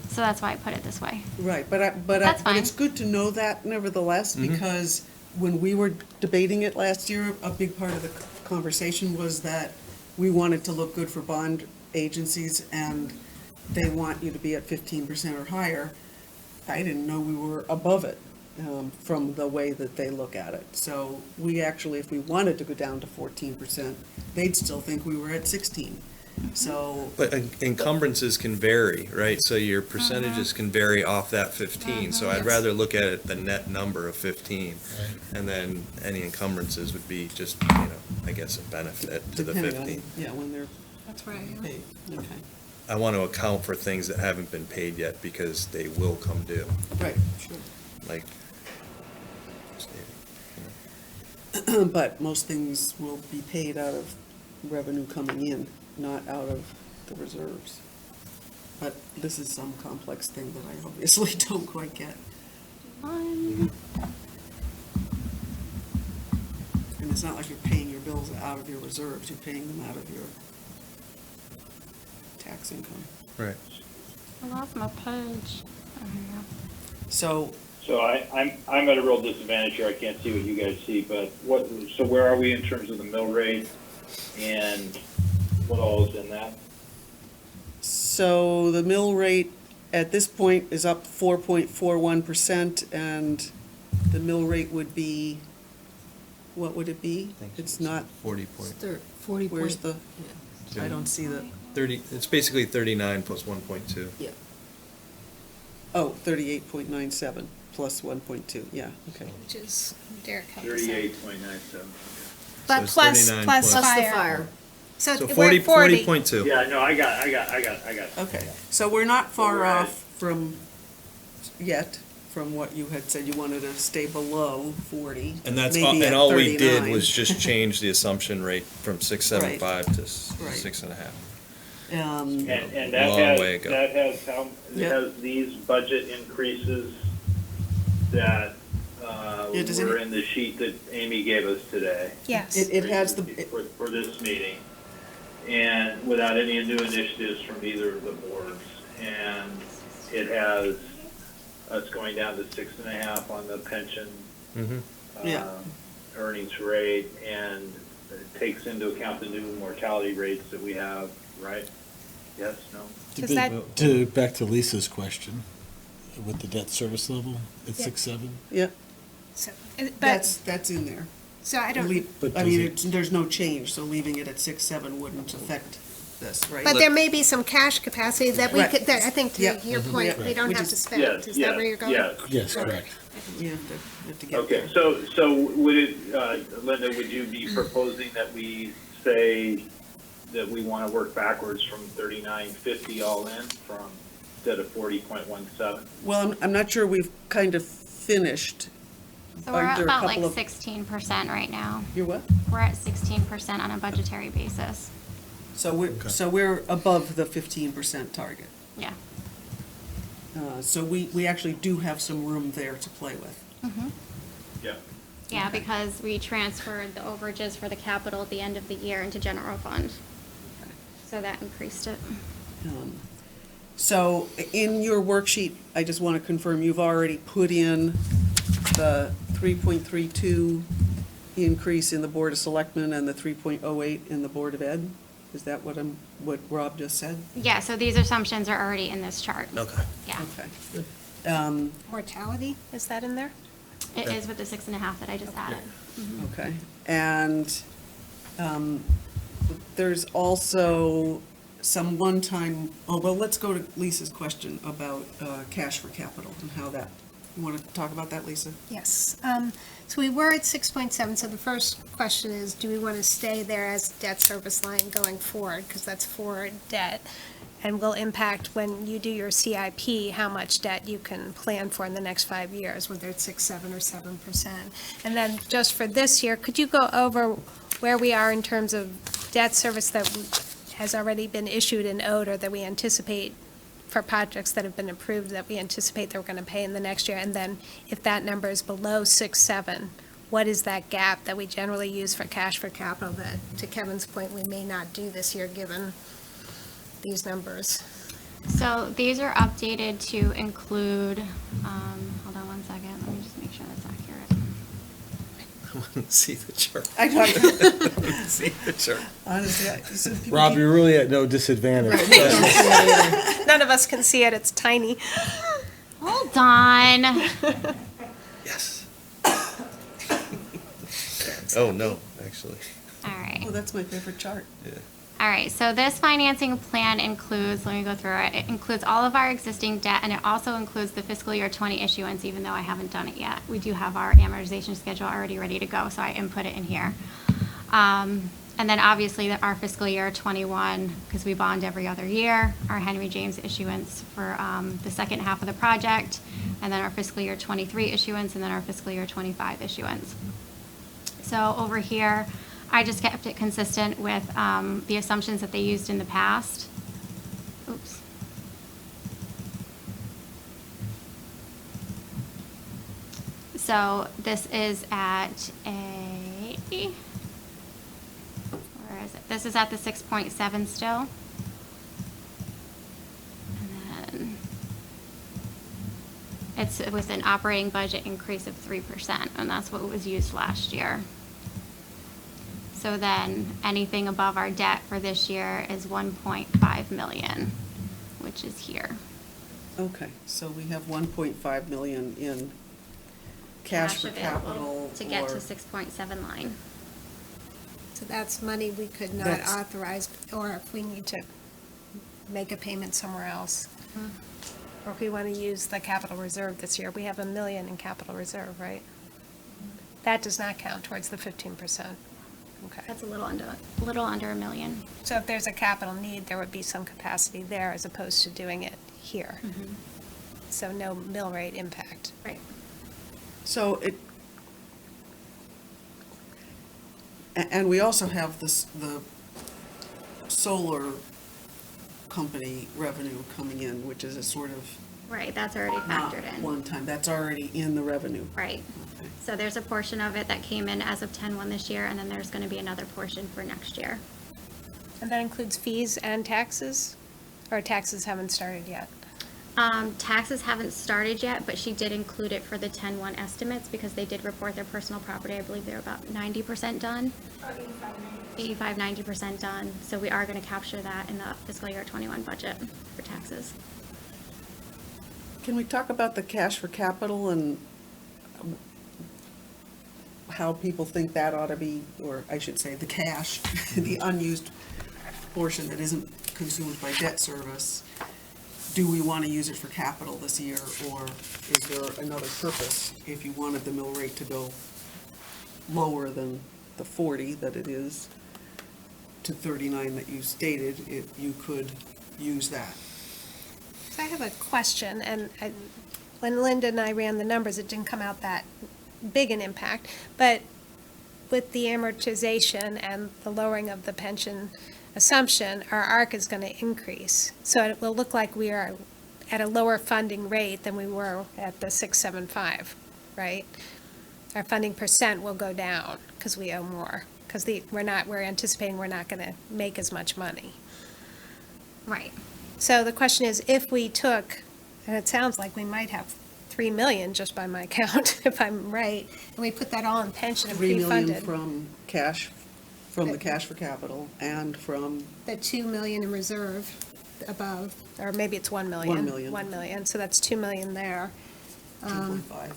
So that's why I put it this way. Right, but That's but it's fine. good to know that nevertheless, because when we were debating it last year, a big part of the conversation was that we wanted to look good for bond agencies, and they want you to be at 15% or higher. I didn't know we were above it, from the way that they look at it. So we actually, if we wanted to go down to 14%, they'd still think we were at 16. So, But encumbrances can vary, right? So your percentages can vary off that 15. So I'd rather look at it, the net number of 15. And then any encumbrances would be just, I guess a benefit to the depending on, 15. yeah, when they're That's right. paid, okay. I want to account for things that haven't been paid yet because they will come due, Right, sure. like. But most things will be paid out of revenue coming in, not out of the reserves. But this is some complex thing that I obviously don't quite get. One. And it's not like you're paying your bills out of your reserves, you're paying them out of your tax income. Right. I lost my page. Oh, here we go. So, So I'm at a real disadvantage here. I can't see what you guys see, but so where are we in terms of the mill rate and what all is in that? so the mill rate at this point is up 4.41%, and the mill rate would be, what would it be? It's not, 40 point, 40 where's point, the, I don't see the, 30, it's basically 39 plus 1.2. yeah. oh, 38.97 plus 1.2, yeah, okay. Which is, Derek helped us out. 38.97. But it's plus 39 plus plus- Plus the fire. fire. So So we're at 40. 40.2. Yeah, no, I got it. Okay, so we're not far we're at- off from, yet, from what you had said, you wanted to stay below 40. And that's, maybe and at all we did 39. was just change the assumption rate from 6.75 to Right. 6.5. And that Long way ago. Yeah. has these budget increases that Yeah, does were it- in the sheet that Amy gave us today. Yes. It has the, For this meeting, and without any new initiatives from either of the boards. And it has us going down to 6.5 on the pension Mhm. Yeah. earnings rate, and it takes into account the new mortality rates that we have, right? Yes, no? Does that, Back to Lisa's question, with the debt service level at Yeah. 6.7? yeah, so, that's in there. so I don't, But I does mean, it- there's no change, so leaving it at 6.7 wouldn't affect this, right? but there may be some cash capacity that we Right. could, that I think to Yeah. your point, Yeah. we don't We have to just- spend. Yes, Is that where you're going? Yes, correct. You have to get Okay, there. so would it, Linda, would you be proposing that we say that we want to work backwards from 39.50 all in from, instead of 40.17? Well, I'm not sure we've kind of finished. So we're Aren't at there a about couple like of- 16% right now. You're what? We're at 16% on a budgetary basis. So we're above the 15% target. Yeah. So we actually do have some room there to play with. Yeah. Yeah, because we transferred the overages for the capital at the end of the year into general fund. So that increased it. So in your worksheet, I just want to confirm, you've already put in the 3.32 increase in the Board of Selectmen and the 3.08 in the Board of Ed? Is that what Rob just said? Yeah, so these assumptions are already in this chart. Okay. Yeah. Okay. Mortality, is that in there? It is with the 6.5 that I just added. Okay, and there's also some one-time, well, let's go to Lisa's question about cash for capital and how that, you want to talk about that, Lisa? Yes. So we were at 6.7, so the first question is, do we want to stay there as debt service line going forward? Because that's for debt, and will impact when you do your CIP, how much debt you can plan for in the next 5 years, whether it's 6, 7, or 7%. And then just for this year, could you go over where we are in terms of debt service that has already been issued and owed, or that we anticipate for projects that have been approved that we anticipate that we're going to pay in the next year? And then if that number is below 6, 7, what is that gap that we generally use for cash for capital that, to Kevin's point, we may not do this year given these numbers? So these are updated to include, hold on one second, let me just make sure that's accurate. want to see the chart. I know, See the chart. honestly, some people Rob, keep- you're really at no disadvantage. None of us can see it, it's tiny. Hold on. Yes. Oh, no, actually. All right. Oh, that's my favorite chart. All right, so this financing plan includes, let me go through it. It includes all of our existing debt, and it also includes the fiscal year 20 issuance, even though I haven't done it yet. We do have our amortization schedule already ready to go, so I input it in here. And then obviously our fiscal year 21, because we bond every other year, our Henry James issuance for the second half of the project, and then our fiscal year 23 issuance, and then our fiscal year 25 issuance. So over here, I just kept it consistent with the assumptions that they used in the past. Oops. So this is at a, where is it? This is at the 6.7 still. And then it's with an operating budget increase of 3%, and that's what was used last year. So then anything above our debt for this year is 1.5 million, which is here. Okay, so we have 1.5 million in cash for available capital to get to or- 6.7 line. So that's money we could not That's- authorize, or if we need to make a payment somewhere else. Or if we want to use the capital reserve this year, we have $1 million in capital reserve, right? That does not count towards the 15%. Okay. That's a little under $1 million. So if there's a capital need, there would be some capacity there as opposed to doing it here. So no mill rate impact. Right. So it, and we also have this, the solar company revenue coming in, which is a sort of Right, that's already not factored in. one time, that's already in the revenue. Right. Okay. So there's a portion of it that came in as of 10/1 this year, and then there's going to be another portion for next year. And that includes fees and taxes? Or taxes haven't started yet? Taxes haven't started yet, but she did include it for the 10/1 estimates because they did report their personal property. I believe they're about 90% done. 85, 90% done. So we are going to capture that in the fiscal year 21 budget for taxes. Can we talk about the cash for capital and how people think that ought to be, or I should say, the cash, the unused portion that isn't consumed by debt service? Do we want to use it for capital this year, or is there another purpose if you wanted the mill rate to go lower than the 40 that it is to 39 that you stated, if you could use that? So I have a question, and when Linda and I ran the numbers, it didn't come out that big an impact, but with the amortization and the lowering of the pension assumption, our ARC is going to increase. So it will look like we are at a lower funding rate than we were at the 675, right? Our funding percent will go down because we owe more, because we're anticipating we're not going to make as much money. Right. So the question is, if we took, and it sounds like we might have 3 million just by my count, if I'm right, and we put that all in pension and 3 million pre-funded, from cash, from the cash for capital, and from, the 2 million in reserve above, or maybe it's 1 million. 1 million. 1 million, so that's 2 million there. 2.5.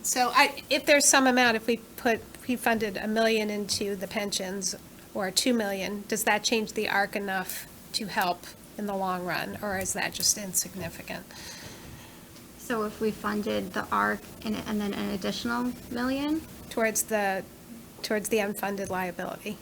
So if there's some amount, if we funded 1 million into the pensions, or 2 million, does that change the ARC enough to help in the long run, or is that just insignificant? So if we funded the ARC and then an additional million? Towards the unfunded liability?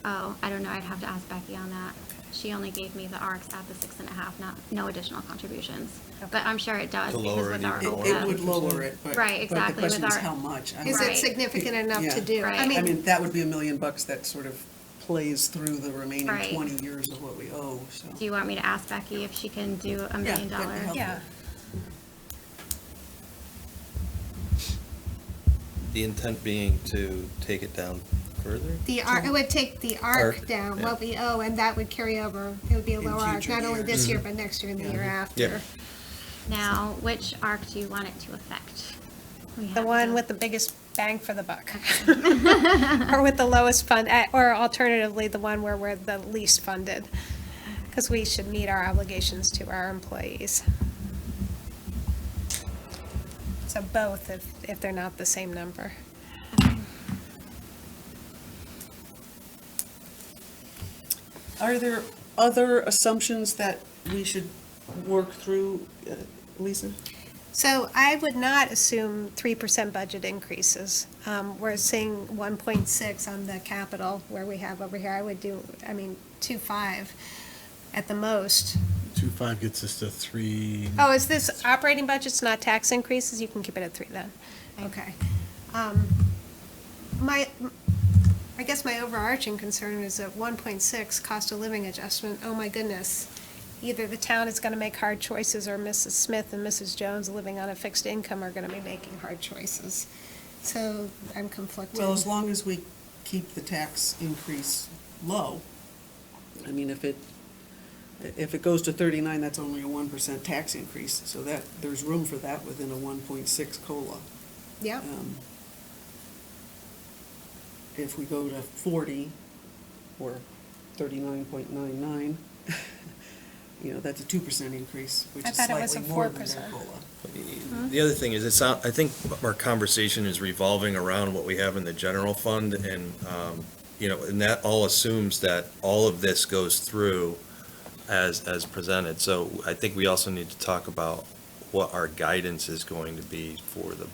Oh, I don't know. I'd have to ask Becky on that. She only gave me the ARCs at the 6.5, no additional contributions. But I'm sure it does To because lower with it our even more. It OPEB. would lower it, but. Right, exactly, But the question with is our- how much? I Is mean, it significant enough to Yeah. do? Right. I I mean, mean, that would be $1 million that sort of plays through the remaining Right. 20 years of what we owe, so. Do you want me to ask Becky if she can do $1 million? that'd be helpful. yeah. The intent being to take it down further? It would take the Arc, ARC down, yeah. what we owe, and that would carry over, it would be a In lower ARC, future not only years. this year, but next year and the Yeah. year Yeah. after. Now, which ARC do you want it to affect? We The have one to- with the biggest bang for the buck. Or with the lowest fund, or alternatively, the one where we're the least funded, because we should meet our obligations to our employees. So both, if they're not the same number. Are there other assumptions that we should work through, Lisa? So I would not assume 3% budget increases. We're seeing 1.6 on the capital where we have over here. I would do, 2.5 at the most. 2.5 gets us to 3. Oh, is this operating budgets, not tax increases? You can keep it at 3 then. Okay. I guess my overarching concern is that 1.6 cost of living adjustment, oh my goodness. Either the town is gonna make hard choices, or Mrs. Smith and Mrs. Jones living on a fixed income are gonna be making hard choices. So I'm conflicted. Well, as long as we keep the tax increase low, I mean, if it goes to 39, that's only a 1% tax increase, so that, there's room for that within a 1.6 COLA. Yeah, If we go to 40, or 39.99, that's a 2% increase, which I is thought it was slightly a more than 4%. their COLA. The other thing is, I think our conversation is revolving around what we have in the general fund, and, and that all assumes that all of this goes through as presented. So I think we also need to talk about what our guidance is going to be for the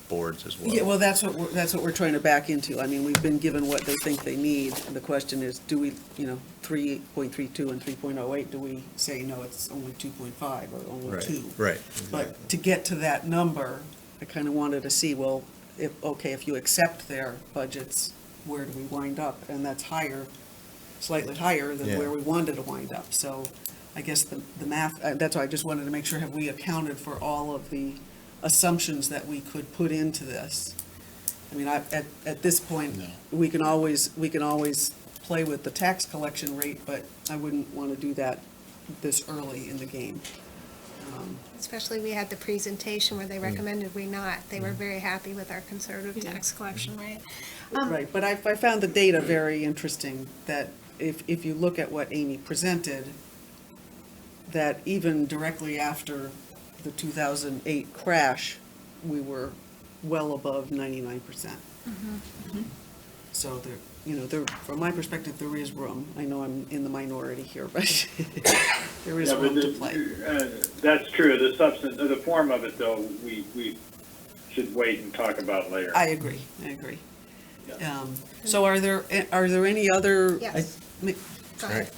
boards as well. Yeah, well, that's what we're trying to back into. I mean, we've been given what they think they need, and the question is, do we, 3.32 and 3.08, do we say, no, it's only 2.5 or only Right, 2? right. But to get to that number, I kind of wanted to see, well, if you accept their budgets, where do we wind up? And that's slightly higher than Yeah. where we wanted to wind up. So I guess the math, that's why I just wanted to make sure, have we accounted for all of the assumptions that we could put into this? I mean, at this point, we can always play with the tax collection rate, but I wouldn't want to do that this early in the game. especially we had the presentation where they recommended we not. They were very happy with our conservative tax collection rate. Right, but I found the data very interesting, that if you look at what Amy presented, that even directly after the 2008 crash, we were well above 99%. So there, from my perspective, there is room. I know I'm in the minority here, but there is Yeah, but room to play. That's true. The substance, the form of it, though, we should wait and talk about later. I agree. Yeah. So are there any other? Yes. Go ahead.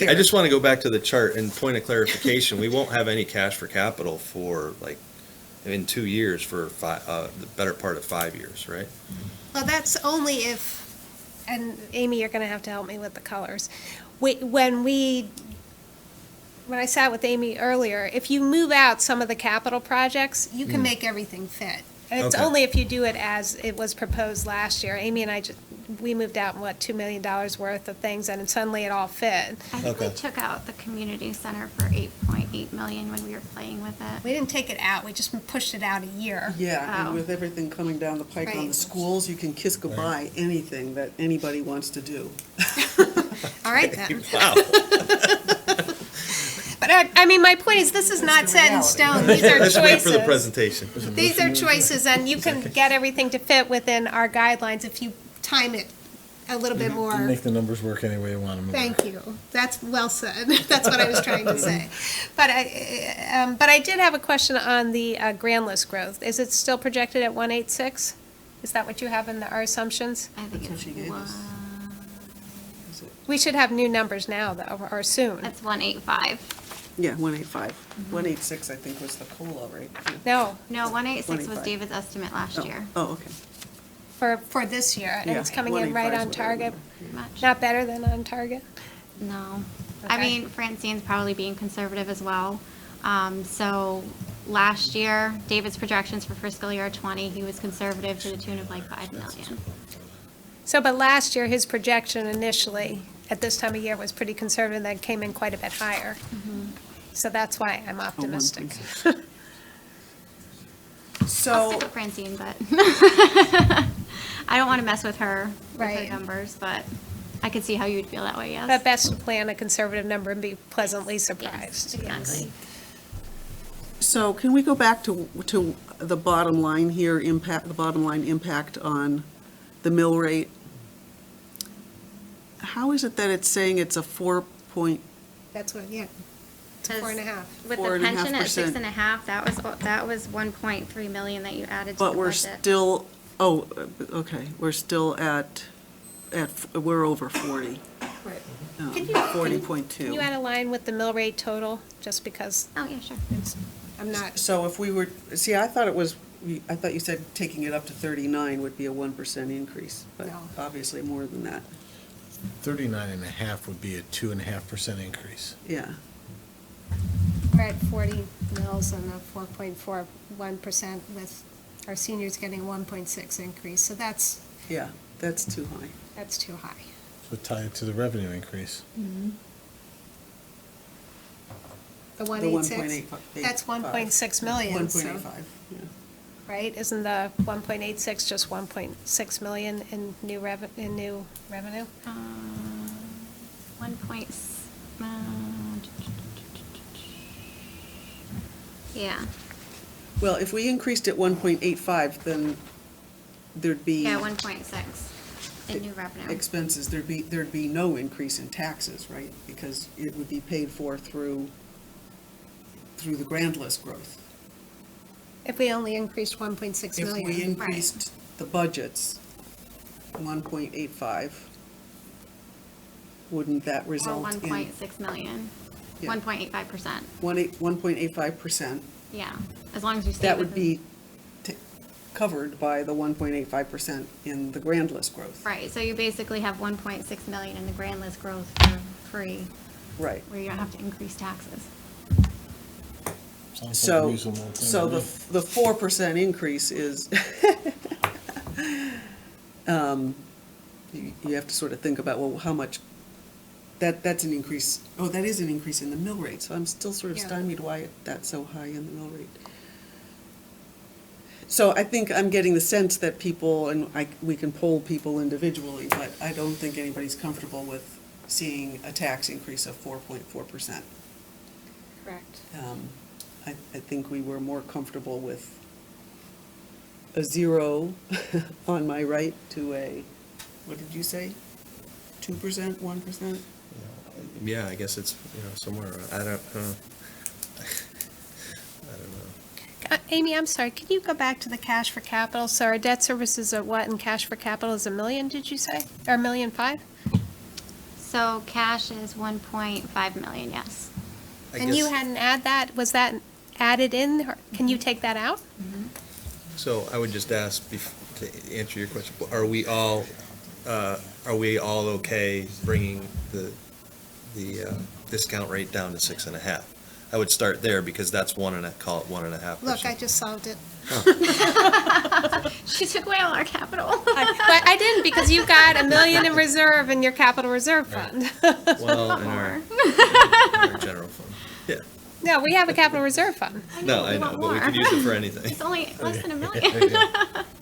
I just want to go back to the chart and point of clarification. We won't have any cash for capital for in 2 years for the better part of 5 years, right? Well, that's only if, and Amy, you're gonna have to help me with the colors. When I sat with Amy earlier, if you move out some of the capital projects, you can make everything fit. And it's Okay. only if you do it as it was proposed last year. Amy and I we moved out, $2 million worth of things, and suddenly it all fit. I think we Okay. took out the community center for 8.8 million when we were playing with it. We didn't take it out, we just pushed it out a year. Yeah, Oh. and with everything coming down the pike on Right. the schools, you can kiss goodbye anything that anybody wants to do. All right then. Wow. But I mean, my point is, this is not the set in reality. stone. These are Let's wait for the choices. presentation. These are choices, and you can get everything to fit within our guidelines if you time it a little bit You more. make the numbers work any way you want them to work. Thank you. That's well said. That's what I was trying to say. But I did have a question on the grand list growth. Is it still projected at 186? Is that what you have in our assumptions? I think That's what it's she gave us. Is it- We should have new numbers now, though, or soon. It's 185. Yeah, 185. 186, I think, was the COLA, right? No, No, 186 was 25. David's estimate last year. Oh, okay. for this year, and Yeah, it's coming in right 185 on is what I target. remember. Pretty much. Not better than on target? No. I Okay. mean, Francine's probably being conservative as well. So last year, David's projections for fiscal year '20, he was conservative to the tune of like 5 million. So, but last year, his projection initially, at this time of year, was pretty conservative, then came in quite a bit higher. So that's why I'm optimistic. I'll So, stick with Francine, but I don't want to mess with her Right. numbers, but I could see how you'd feel that way, yes. But best to plan a conservative number and be pleasantly Yes, surprised. exactly. so can we go back to the bottom line here, the bottom line impact on the mill rate? How is it that it's saying it's a 4 point, That's what, yeah, it's a Because 4.5. With the pension at 4.5%. 6.5, that was 1.3 million that you added to the but we're budget. still, oh, okay, we're still at, we're over 40. Right. Can you- 40.2. Can you add a line with the mill rate total, just because Oh, yeah, sure. I'm not, So if we were, see, I thought you said taking it up to 39 would be a 1% increase, but No. obviously more than that, 39.5 would be a 2.5% increase. yeah. we're at 40 mills and a 4.41% with our seniors getting 1.6 increase, so that's Yeah, that's too high. too high. So tie it to the revenue increase. The The 186, 1.85. that's 1.6 million, so, 1.85, yeah. right? Isn't the 1.86 just 1.6 million in new revenue? 1 point, yeah, Well, if we increased it 1.85, then there'd be. yeah, 1.6 in new revenue. Expenses, there'd be no increase in taxes, right? Because it would be paid for through the grand list growth. If we only increased 1.6 If we million. increased the budgets 1.85, wouldn't that Or result in? 1.6 million, Yeah. 1.85%, 1.85%, yeah, as long as you stay that would within- be covered by the 1.85% in the grand list growth. Right, so you basically have 1.6 million in the grand list growth for free, Right. where you don't have to increase taxes. Sounds like a So, reasonable thing so to the do. 4% increase is, you have to sort of think about, well, how much, that's an increase, oh, that is an increase in the mill rate, so I'm still sort of Yeah. stymied why that's so high in the mill rate. So I think I'm getting the sense that people, and we can poll people individually, but I don't think anybody's comfortable with seeing a tax increase of 4.4%. Correct. I think we were more comfortable with a 0 on my right to a, what did you say? 2%, 1%? Yeah, I guess it's, somewhere, I don't know. Amy, I'm sorry, could you go back to the cash for capital? So our debt service is at what, and cash for capital is 1 million, did you say? Or 1.5 million? So cash is 1.5 million, yes. I And you guess- hadn't add that, was that added in, or can you take that out? So I would just ask, to answer your question, are we all okay bringing the discount rate down to 6.5? I would start there because that's call it 1.5%. Look, I just solved it. She took away all our capital. But I didn't, because you got 1 million in reserve in your capital reserve fund. Well, in our general fund, yeah. No, we have a capital reserve fund. No, we I know, want but we more. could use it for anything. It's only less than 1 million.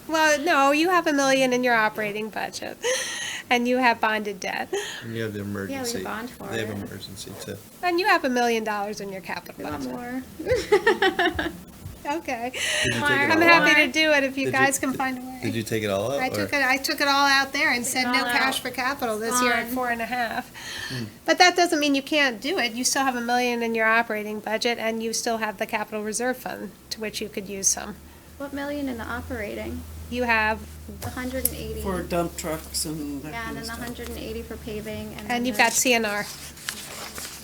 Well, no, you have 1 million in your operating budget, and you have bonded debt, And you have the emergency. bond for They have it. emergency too. and you have $1 million in your capital We want budget. more. Okay. Did you take it I'm all happy out? to do it if you Did you- guys can find a way. Did you take it all out? I took it all out there and said it no all cash out. for capital this year at Fine. 4.5. But that doesn't mean you can't do it. You still have 1 million in your operating budget, and you still have the capital reserve fund, to which you could use some. What million in the operating? You have, The 180. For dump trucks and that Yeah, kind and of then the stuff. 180 for paving. And and then you've the- got CNR.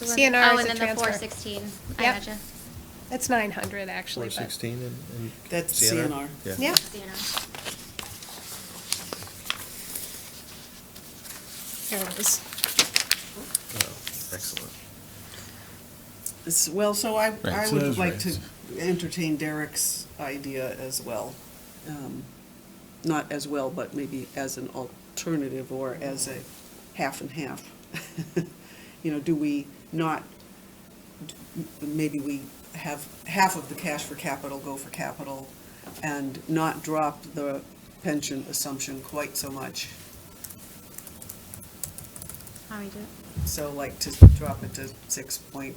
the one- CNR Oh, is and a then the transfer. 416. I Yep. gotcha. It's 900, actually, but, 416 and That's CNR? CNR. Yeah. yeah. CNR. There it is. Oh, excellent. Well, so I Right, so would those like to rates. entertain Derek's idea as well. Not as well, but maybe as an alternative or as a half and half. Do we not, maybe we have half of the cash for capital go for capital, and not drop the pension assumption quite so much. How we do it? So like to drop it to 6.6?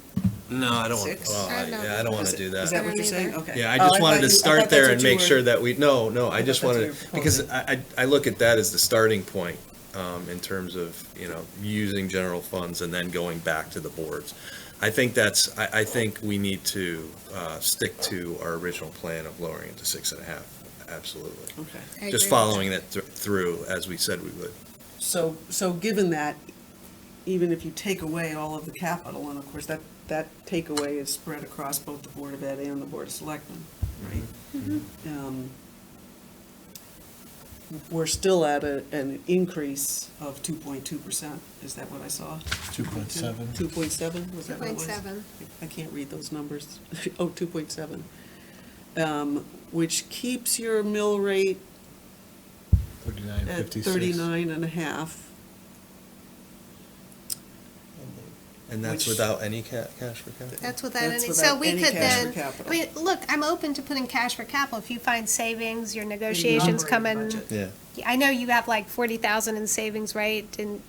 No, I don't want, Six? well, I don't yeah, I don't know. want to do Is that. that what you're I don't saying? either. Okay. Yeah, I Oh, just wanted thought to you- I start thought there that's and what you make were- sure that I just thought that's wanted, what you were because proposing. I look at that as the starting point, in terms of, using general funds and then going back to the boards. I think I think we need to, stick to our original plan of lowering it to 6.5, absolutely. Okay. I Just agree with following it through as we said we would. So given that, even if you take away all of the capital, and of course that takeaway is spread across both the Board of Ed and the Board of Selectmen, right? We're still at an increase of 2.2%. Is that what I saw? 2.7. 2.7, was that what it was? 2.7. I can't read those numbers. Oh, 2.7. Which keeps your mill rate at 39.56. 39.5. And that's Which- without any cash for capital? That's without That's any, without so we any could cash for then, capital. I mean, look, I'm open to putting cash for capital. If you find savings, your negotiations come in. operating budget. Yeah. I know you have like 40,000 in savings, right? Didn't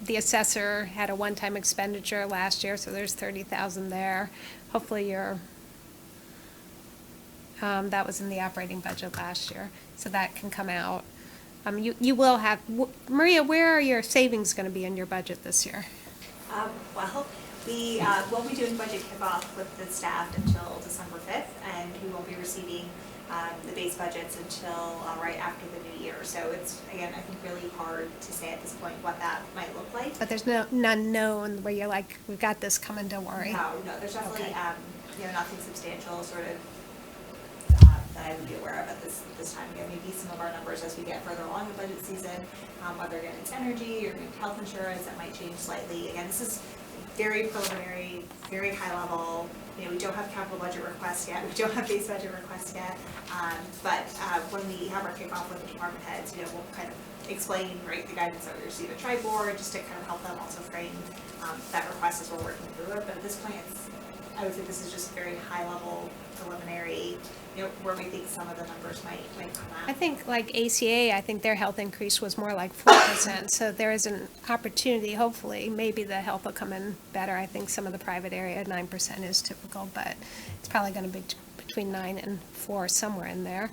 the assessor had a one-time expenditure last year, so there's 30,000 there. Hopefully that was in the operating budget last year, so that can come out. You will have, Maria, where are your savings gonna be in your budget this year? Well, we won't be doing budget kickoff with the staff until December 5th, and we won't be receiving the base budgets until right after the new year. So it's, again, I think really hard to say at this point what that might look like. But there's none known where you're like, we've got this coming, don't worry. No, there's definitely, Okay. nothing substantial sort of that I would be aware of at this time. Again, maybe some of our numbers as we get further along in budget season, whether again it's energy or health insurance, that might change slightly. Again, this is very preliminary, very high level. We don't have capital budget requests yet. We don't have base budget requests yet. But when we have our kickoff with the department heads, we'll kind of explain, right, the guidance that we receive at Tri-Board, just to kind of help them also frame that request as we're working through it. But at this point, I would say this is just very high level, preliminary, where we think some of the numbers might come out. I think like ACA, I think their health increase was more like 4%, so there is an opportunity, hopefully, maybe the health will come in better. I think some of the private area, 9% is typical, but it's probably gonna be between 9 and 4, somewhere in there.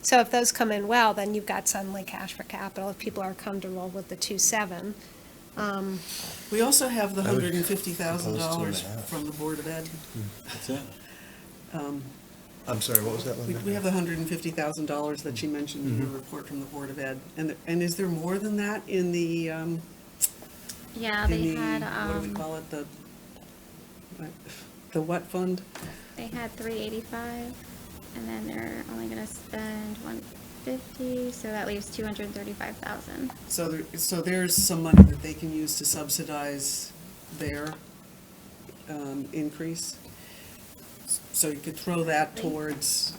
So if those come in well, then you've got suddenly cash for capital, if people are comfortable with the 2.7. We also have the I would $150,000 propose 2.5. from the Board of Ed. That's it. I'm sorry, what was that one? We have the $150,000 that you mentioned in your report from the Board of Ed. And is there more than that in the, Yeah, in they the, had, what do we call it, the what fund? they had 385, and then they're only gonna spend 150, so that leaves 235,000. So there's some money that they can use to subsidize their increase. So you could throw that towards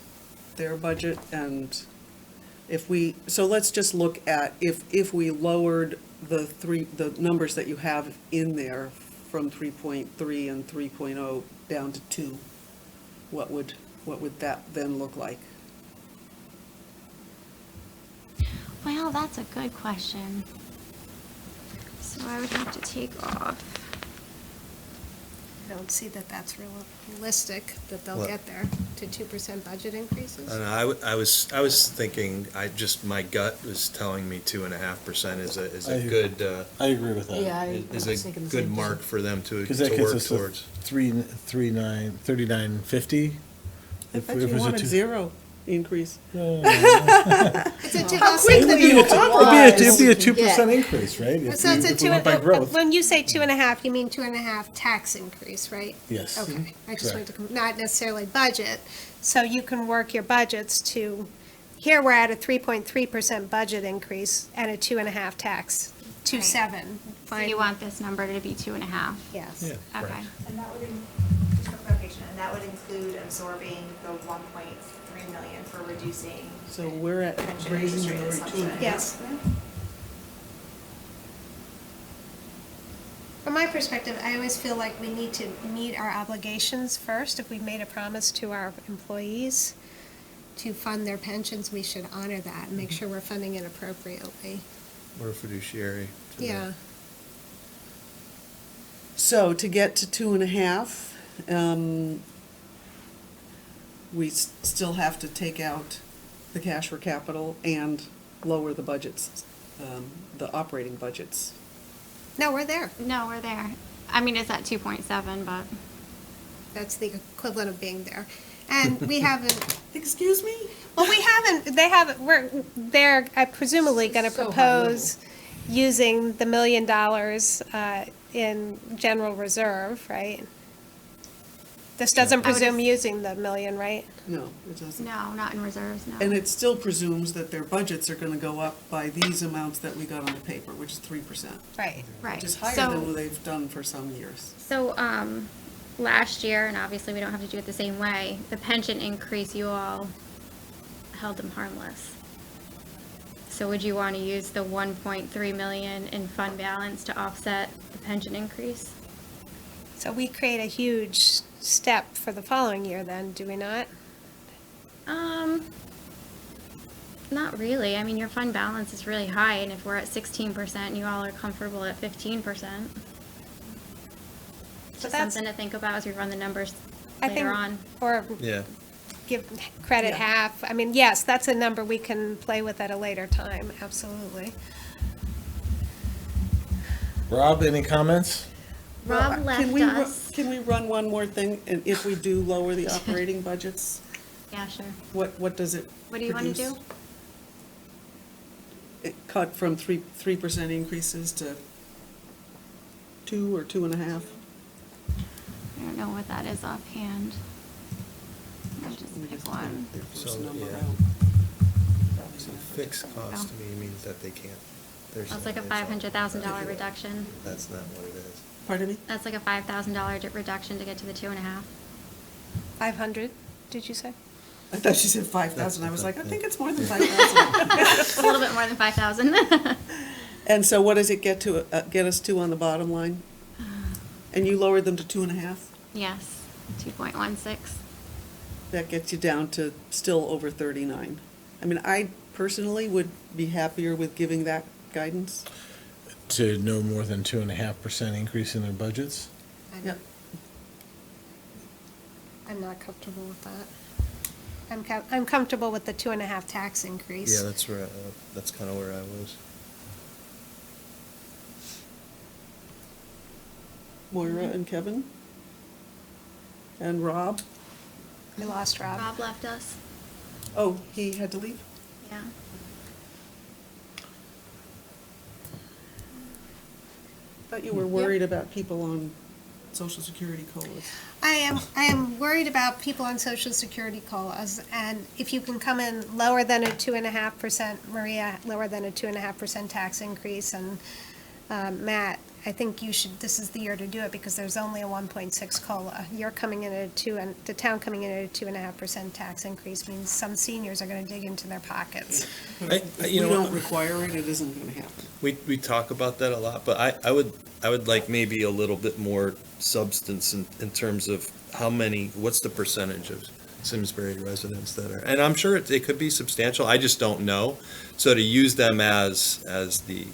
their budget, and so let's just look at, if we lowered the numbers that you have in there from 3.3 and 3.0 down to 2, what would that then look like? Well, that's a good question. So I would have to take off. I don't see that that's realistic, that they'll What? get there to 2% budget increases. I was thinking, my gut was telling me 2.5% is I a agree. good, I agree with that. Yeah, I is was a thinking the good same mark thing. for them to Because that gets work us to towards. 39.50. I thought you wanted zero increase. It's a two- How I'll say quickly the- you It'd be a You 2% get. increase, right? So it's a If we went by growth. when you say 2.5, you mean 2.5 tax increase, right? Yes. Okay, I just wanted Correct. to, not necessarily budget, so you can work your budgets to, here we're at a 3.3% budget increase and a 2.5 tax, 2.7. So you want this number to be 2.5? Yes. Yeah, Okay. right. And that would, just for clarification, and that would include absorbing the 1.3 million for reducing. So we're at pension raising interest the rate rate assumption. 2.5. Yes. From my perspective, I always feel like we need to meet our obligations first. If we've made a promise to our employees to fund their pensions, we should honor that and make sure we're funding it appropriately. Or fiduciary. to Yeah. that. So to get to 2.5, we still have to take out the cash for capital and lower the budgets, the operating budgets. No, we're there. No, we're there. I mean, it's at 2.7, but That's the equivalent of being there. And we haven't, Excuse me? well, they're presumably gonna So high propose using the $1 million in general reserve, right? This doesn't I would presume just- using the million, right? No, it doesn't. no, not in reserves, no. And it still presumes that their budgets are gonna go up by these amounts that we got on the paper, which is 3%, Right. Right. which is higher So- than what they've done for some years. So, last year, and obviously we don't have to do it the same way, the pension increase, you all held them harmless. So would you want to use the 1.3 million in fund balance to offset the pension increase? So we create a huge step for the following year then, do we not? Not really. I mean, your fund balance is really high, and if we're at 16%, you all are comfortable at 15%. Just that's- something to think about as we run the numbers I think- later on. Or Yeah. give credit Yeah. half. I mean, yes, that's a number we can play with at a later time, absolutely. Rob, any comments? Rob Can left we ru- us. Can we run one more thing, and if we do lower the operating budgets, Yeah, sure. what does it What do you want to produce? do? It cut from 3% increases to 2 or 2.5? I don't know what that is offhand. I'll just Let me pick just one. get their first So, number yeah. out. So fixed cost to me means that they can't. there's That's like a no- $500,000 reduction. That's not what it is. Pardon me? That's like a $5,000 reduction to get to the 2.5. 500, did you say? I thought she said 5,000. I was like, I think it's more than 5,000. It's a little bit more than 5,000. And so what does it get us to on the bottom line? And you lowered them to 2.5? Yes, 2.16. That gets you down to still over 39. I mean, I personally would be happier with giving that guidance. To no more than 2.5% increase in their budgets? Yep. I'm not comfortable with that. I'm comfortable with the 2.5 tax increase. Yeah, that's where, that's kind of where I was. Moira and Kevin? And Rob? We lost Rob. Rob left us. Oh, he had to leave? Yeah. Thought you were worried about people on Social Security COLAs. I am worried about people on Social Security COLAs, and if you can come in lower than a 2.5%, Maria, lower than a 2.5% tax increase, and Matt, I think you should, this is the year to do it, because there's only a 1.6 COLA. You're coming in at a 2, and the town coming in at a 2.5% tax increase means some seniors are gonna dig into their pockets. If we you know don't what? require it, it isn't gonna happen. We talk about that a lot, but I would like maybe a little bit more substance in terms of what's the percentage of Simsbury residents that are, and I'm sure it could be substantial, I just don't know. So to use them as the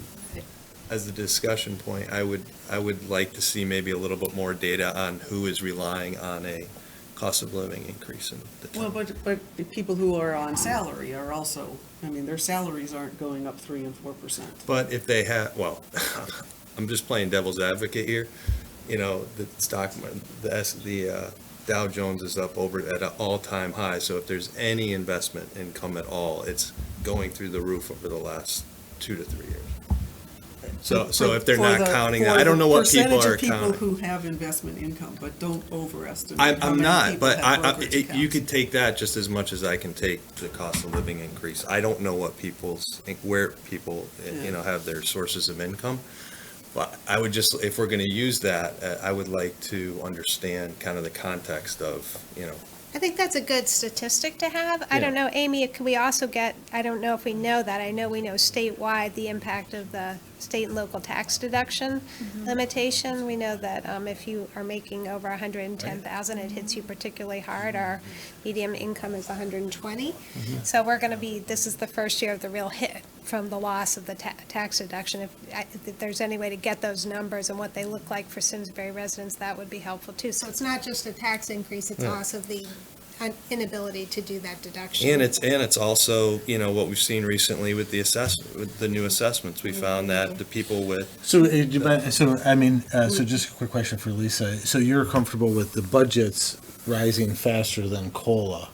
discussion point, I would like to see maybe a little bit more data on who is relying on a cost of living increase in the town. Well, but the people who are on salary are also, I mean, their salaries aren't going up 3 and 4%. But if they have, well, I'm just playing devil's advocate here. You know, the Dow Jones is up over at an all-time high. So if there's any investment income at all, it's going through the roof over the last 2 to 3 years. So if they're not counting that, I don't know what people are Percentage of people counting. who have investment income, but don't overestimate how I'm many not, people but have brokerage you accounts. could take that just as much as I can take the cost of living increase. I don't know what where people, have their sources of income. But I would just, if we're gonna use that, I would like to understand kind of the context of, I think that's a good statistic to have. I don't know, Amy, could we also get, I don't know if we know that, I know we know statewide the impact of the state and local tax deduction limitation. We know that if you are making over 110,000, it hits you particularly hard. Our median income is 120. So we're going to be, this is the first year of the real hit from the loss of the tax deduction. If there's any way to get those numbers and what they look like for Simsbury residents, that would be helpful too. So it's not just a tax increase, it's also the inability to do that deduction. And it's also, you know, what we've seen recently with with the new assessments. We found that the people with, So just a quick question for Lisa. So you're comfortable with the budgets rising faster than COLA,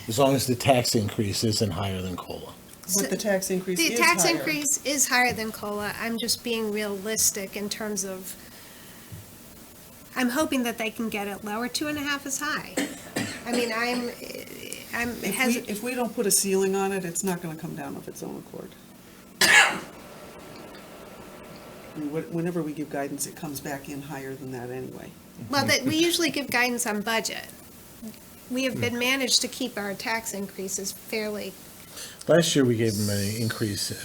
as long as the tax increase isn't higher than COLA? But the tax increase is The tax higher. increase is higher than COLA. I'm just being realistic in terms of, I'm hoping that they can get it lower. 2.5 is high. I mean, I'm hesitant. If we don't put a ceiling on it, it's not gonna come down of its own accord. I mean, whenever we give guidance, it comes back in higher than that anyway. Well, we usually give guidance on budget. We have been managed to keep our tax increases fairly. Last year, we gave them an increase,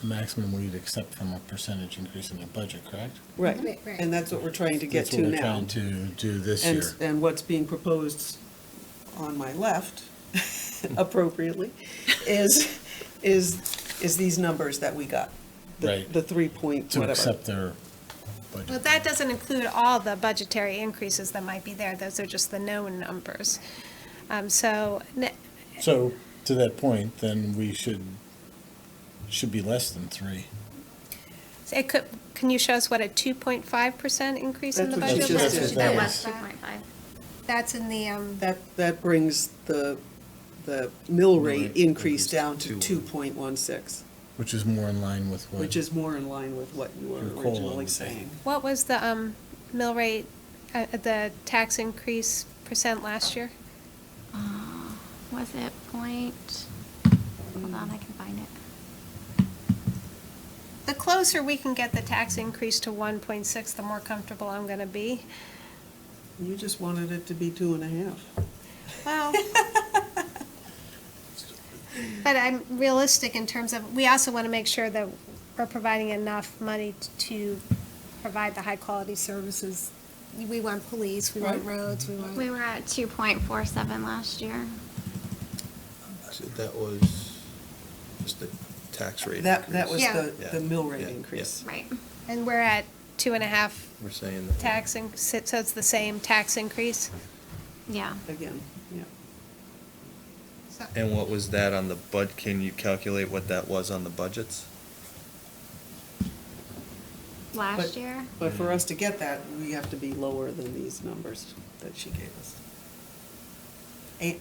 maximum we'd accept from a percentage increase in their budget, correct? Right, Right, right. and that's what we're trying to get That's to what we're now. trying to do this And, year. and what's being proposed on my left, appropriately, is these numbers that we got. Right. The 3 point To whatever. accept their Well, budget. that doesn't include all the budgetary increases that might be there. Those are just the known numbers. So So, to that point, then we should be less than 3. it could, can you show us what a 2.5% increase in the That's what budget she was? just did. That That was 2.5. That's in the, That brings the mill rate rate increase increase down to to 2.16, Which is more in line with what? which is more in line with what you were Your COLA originally would be. saying. what was the mill rate, the tax increase percent last year? Was it point? Hold on, I can find it. The closer we can get the tax increase to 1.6, the more comfortable I'm going to be. You just wanted it to be 2.5. Well, but I'm realistic in terms of, we also want to make sure that we're providing enough money to provide the high-quality services. We want police, we want Right. roads, we want. We were at 2.47 last year. so that was just the tax rate That increase. was Yeah. the mill rate Yeah, increase. Right. And we're at 2.5 We're saying that. tax, so it's the same tax increase? Yeah. Again, yeah. And what was that on the can you calculate what that was on the budgets? Last But- year? But for us to get that, we have to be lower than these numbers that she gave us.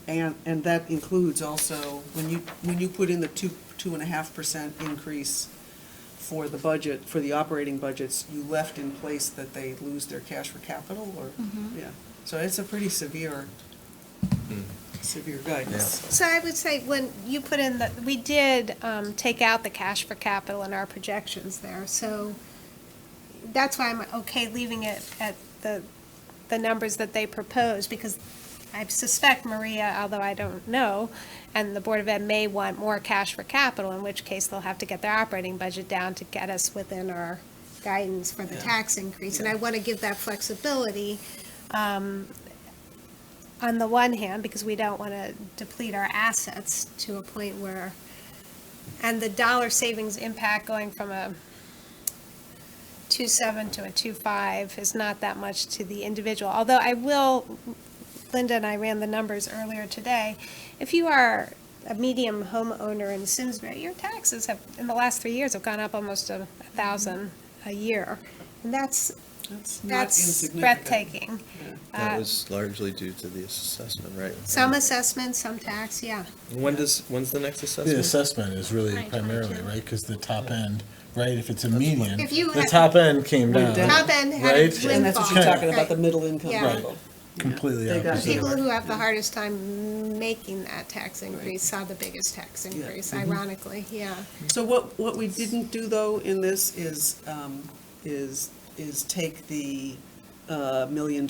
And that includes also, when you put in the 2.5% increase for the budget, for the operating budgets, you left in place that they lose their cash for capital, or, yeah. So it's a pretty severe guidance. So I would say, when you put in we did take out the cash for capital in our projections there, so that's why I'm okay leaving it at the numbers that they propose, because I suspect Maria, although I don't know, and the Board of Ed may want more cash for capital, in which case they'll have to get their operating budget down to get us within our guidance for the Yeah. tax increase. And I want to give that flexibility, on the one hand, because we don't want to deplete our assets to a point where, and the dollar savings impact going from a 2.7 to a 2.5 is not that much to the individual. Although I will, Linda and I ran the numbers earlier today. If you are a medium homeowner in Simsbury, your taxes have, in the last 3 years, have gone up almost $1,000 a year. And that's Not insignificant. breathtaking. That was largely due to the assessment, right? Some assessment, some tax, yeah. When's the next The assessment? assessment is really 2022. primarily, right, because the top end, right, if it's a median, If you the had- top end came Went down. down. Top end had a Right? windfall. And that's what you're talking about, the Right. middle income Yeah. people. Completely They got opposite. People hit. who have the hardest time making that tax increase saw the biggest tax increase, ironically, yeah. So what we didn't do, though, in this is take the $1 million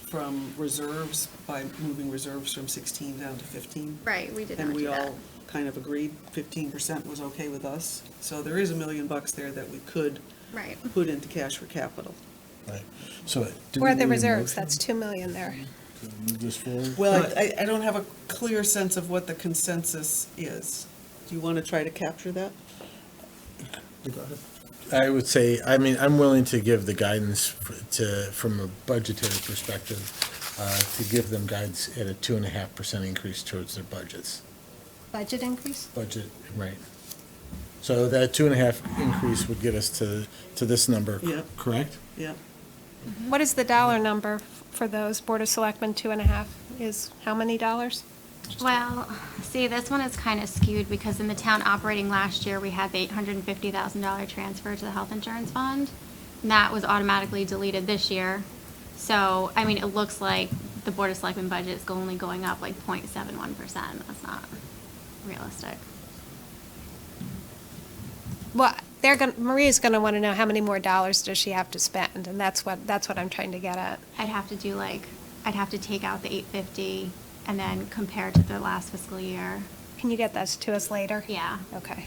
from reserves by moving reserves from 16 down to 15. Right, we did not And we do that. all kind of agreed 15% was okay with us. So there is $1 million there that we could Right. put into cash for capital. Right. So. do we Where are the need a reserves? motion That's 2 million there. to Move this forward? Well, I don't have a clear sense of what the consensus is. Do you want to try to capture that? I would say, I mean, I'm willing to give the guidance from a budgetary perspective, to give them guidance at a 2.5% increase towards their budgets. Budget increase? Budget, right. So that 2.5 increase would get us to this number, Yep. correct? Yeah. What is the dollar number for those Board of Selectmen, 2.5, is how many dollars? Well, see, this one is kind of skewed because in the town operating last year, we had the $850,000 transfer to the health insurance fund. And that was automatically deleted this year. So, I mean, it looks like the Board of Selectmen budget is only going up like 0.71%. That's not realistic. Well, Maria's gonna wanna know how many more dollars does she have to spend, and that's what I'm trying to get at. I'd have to take out the 850 and then compare to the last fiscal year. Can you get that to us later? Yeah. Okay.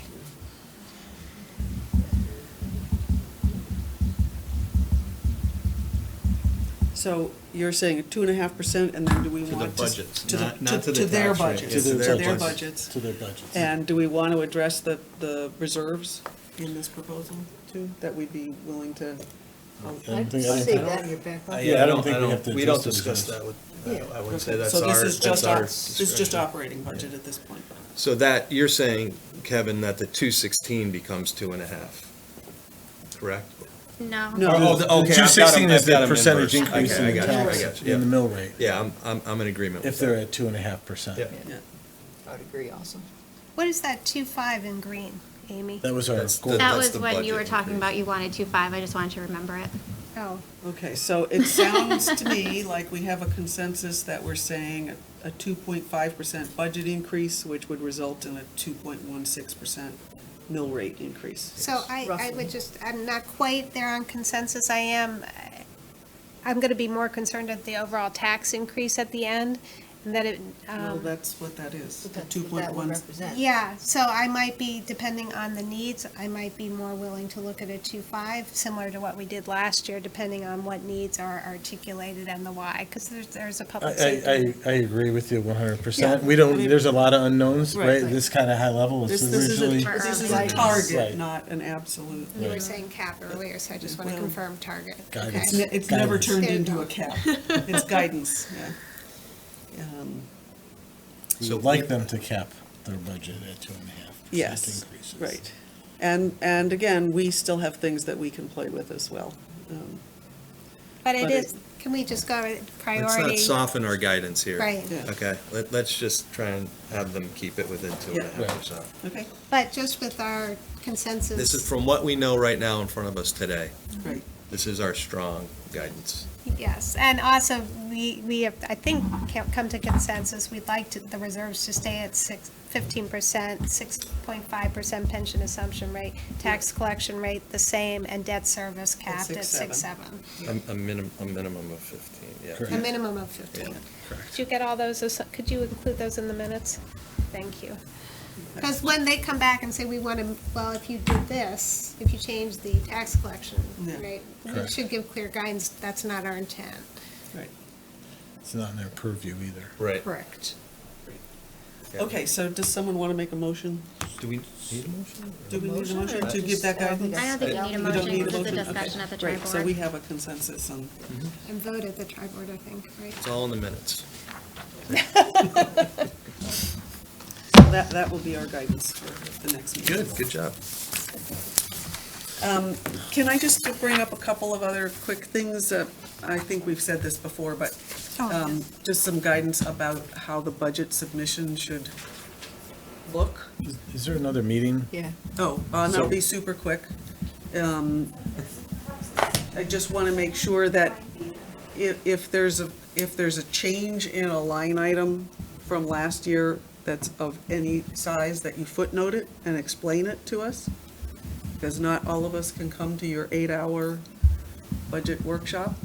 So you're saying 2.5%, and then do we To the want to? budgets, to the- not to the their tax rate. budgets, To to their their budgets. budgets. To their budgets. And do we want to address the reserves in this proposal too, that we'd be willing to? I don't think- I Save don't- that in your back pocket. Yeah, I don't think we have to We don't adjust the discuss that reserves. with, I would say that's So our, this is just that's our this is just discretion. operating budget at this point. So that, you're saying, Kevin, that the 216 becomes 2.5, correct? No. No. Oh, okay, I've got 216 them- is I've got the 'em percentage inverse. increase Okay, in I the got you, I tax, got you, in the yeah. mill rate, Yeah, I'm in agreement with if that. they're at 2.5%. Yeah. Yeah. I would agree also. What is that 2.5 in green, Amy? That was our That's goal. the- That that's was the when you were budget talking increase. about you wanted 2.5. I just wanted to remember it. Oh, Okay, so it sounds to me like we have a consensus that we're saying a 2.5% budget increase, which would result in a 2.16% mill rate increase. so I Roughly. would just, I'm not quite there on consensus, I'm gonna be more concerned at the overall tax increase at the end, and that it, Well, that's what that is, But the that's what that would 2.1. represent. yeah, so I might be, depending on the needs, I might be more willing to look at a 2.5, similar to what we did last year, depending on what needs are articulated and the why, because there's a public safety. I agree with you 100%. Yeah, We I don't, mean- there's a lot of unknowns, Right. right? This kind of high level, it's This is originally. this is a Right. target, Right. not an absolute. You were saying cap earlier, so I just want to Well, confirm target. guidance. Okay. It's never Guidance. turned There you into go. a cap. It's guidance, yeah. We would like them to cap their budget at 2.5% Yes, increases. right. And again, we still have things that we can play with as well. But it But is, can we just go with Let's priority? not soften our guidance here. Right. Yeah. Okay, let's just try and have them keep it within 2.5%. Okay, But just with our consensus. This is from what we know right now in front of us today. right. This is our strong guidance. Yes, and also, we have, I think, come to consensus, we'd like the reserves to stay at 15%, 6.5% pension assumption rate, tax collection rate the same, and debt service capped at 6.7. A minimum of 15, yeah. Correct. A minimum of 15. Did you get all those, could you include those in the minutes? Thank you. Because when they come back and say, we want to, well, if you did this, if you change the tax collection Yeah. rate, we Correct. should give clear guidance, that's not our intent. Right. It's not in their purview either. Right. Correct. Yeah. Okay, so does someone want to make a motion? Do we need a motion? Do we need a Motion or motion to just- give that I don't think guidance? I don't think you need a You don't motion need a because it's a motion? discussion Okay. at the tri Right, so we board. have a consensus on, And vote at the tri-board, I think, right? It's all in the minutes. that will be our guidance for the next meeting. Good job. Can I just bring up a couple of other quick things? I think we've said this before, but just some guidance about how the budget submission should look. Is there another meeting? Yeah. Oh, and I'll be super quick. I just want to make sure that if there's a change in a line item from last year that's of any size, that you footnote it and explain it to us. Because not all of us can come to your 8-hour budget workshop.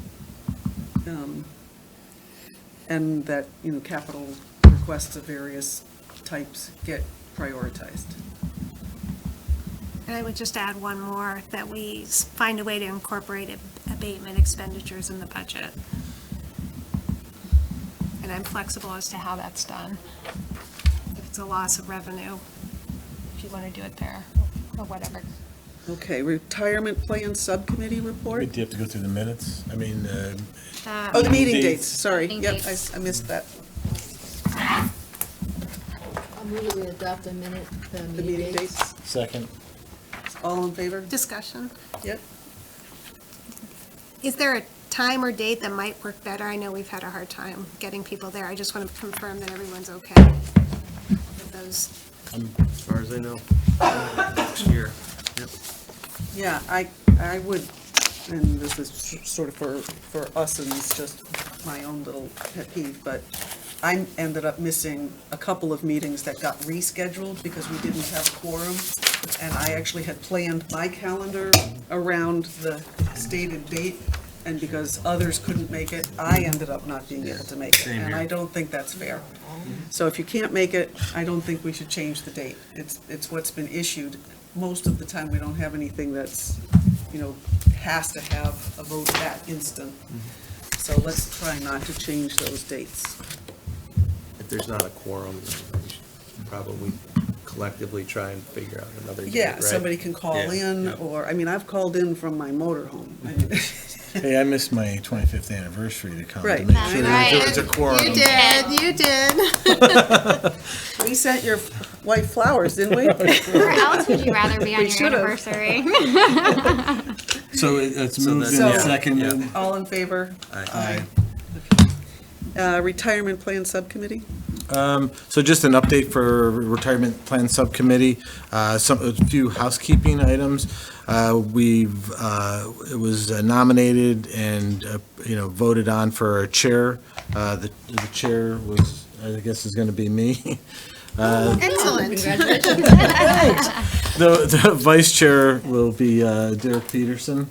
and that, capital requests of various types get prioritized. And I would just add one more, that we find a way to incorporate abatement expenditures in the budget. And I'm flexible as to how that's done. If it's a loss of revenue, if you want to do it there, or whatever. Okay, retirement plan subcommittee report? Do you have to go through the minutes? I mean, Oh, the meeting Dates. dates, sorry. Meeting Yep, dates. I missed that. I'll move that we adopt the The meeting meeting dates. dates. second. All in favor? Discussion. Yep. Is there a time or date that might work better? I know we've had a hard time getting people there. I just want to confirm that everyone's okay with those. As far as I know, next year. Yep. Yeah, I would, and this is sort of for us, and it's just my own little pet peeve, but I ended up missing a couple of meetings that got rescheduled because we didn't have quorum. And I actually had planned my calendar around the stated date, and because others couldn't make it, I ended up not being able to make it. Same And here. I don't think that's fair. So if you can't make it, I don't think we should change the date. It's what's been issued. Most of the time, we don't have anything that's, has to have a vote that instant. So let's try not to change those dates. If there's not a quorum, then we should probably collectively try and figure out another date, Yeah, right? somebody can call Yeah, in, yeah. or, I've called in from my motorhome. I mean, Hey, I missed my 25th anniversary to come. Right. To make sure that Right. there was a quorum. You did. We sent your wife flowers, didn't we? Where else would you rather be on We your should've. anniversary? So it's So moved that's- and So- seconded. All in favor? Aye. Retirement plan subcommittee? So just an update for retirement plan subcommittee, a few housekeeping items. It was nominated and, voted on for a chair. The chair was, I guess is going to be me. Excellent. The vice chair will be Derek Peterson.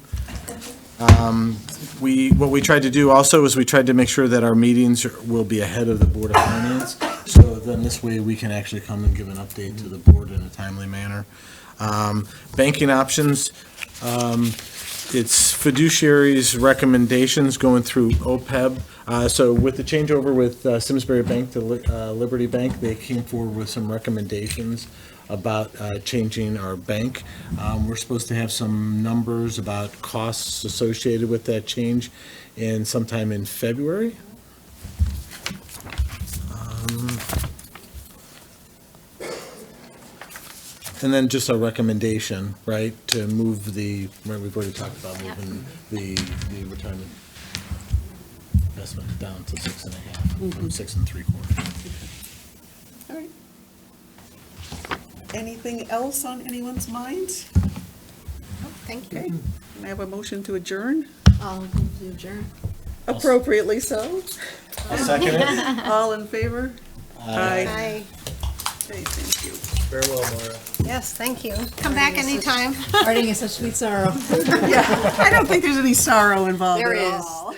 What we tried to do also is we tried to make sure that our meetings will be ahead of the Board of Finance. So then this way we can actually come and give an update to the board in a timely manner. Banking options, it's fiduciary's recommendations going through OPEB. So with the changeover with Simsbury Bank to Liberty Bank, they came forward with some recommendations about changing our bank. We're supposed to have some numbers about costs associated with that change in sometime in February. And then just a recommendation, right, to move we've already talked about Yep. moving the retirement investment down to 6.5 from 6 3/4. All right. Anything else on anyone's mind? Thank you. Okay, can I have a motion to adjourn? I'll move to adjourn. Appropriately so. I'll second it. All in favor? Aye. Bye. Okay, thank you. Farewell, Maura. Yes, thank you. Come back anytime. Parting is such sweet sorrow. Yeah, I don't think there's any sorrow involved There at is. all.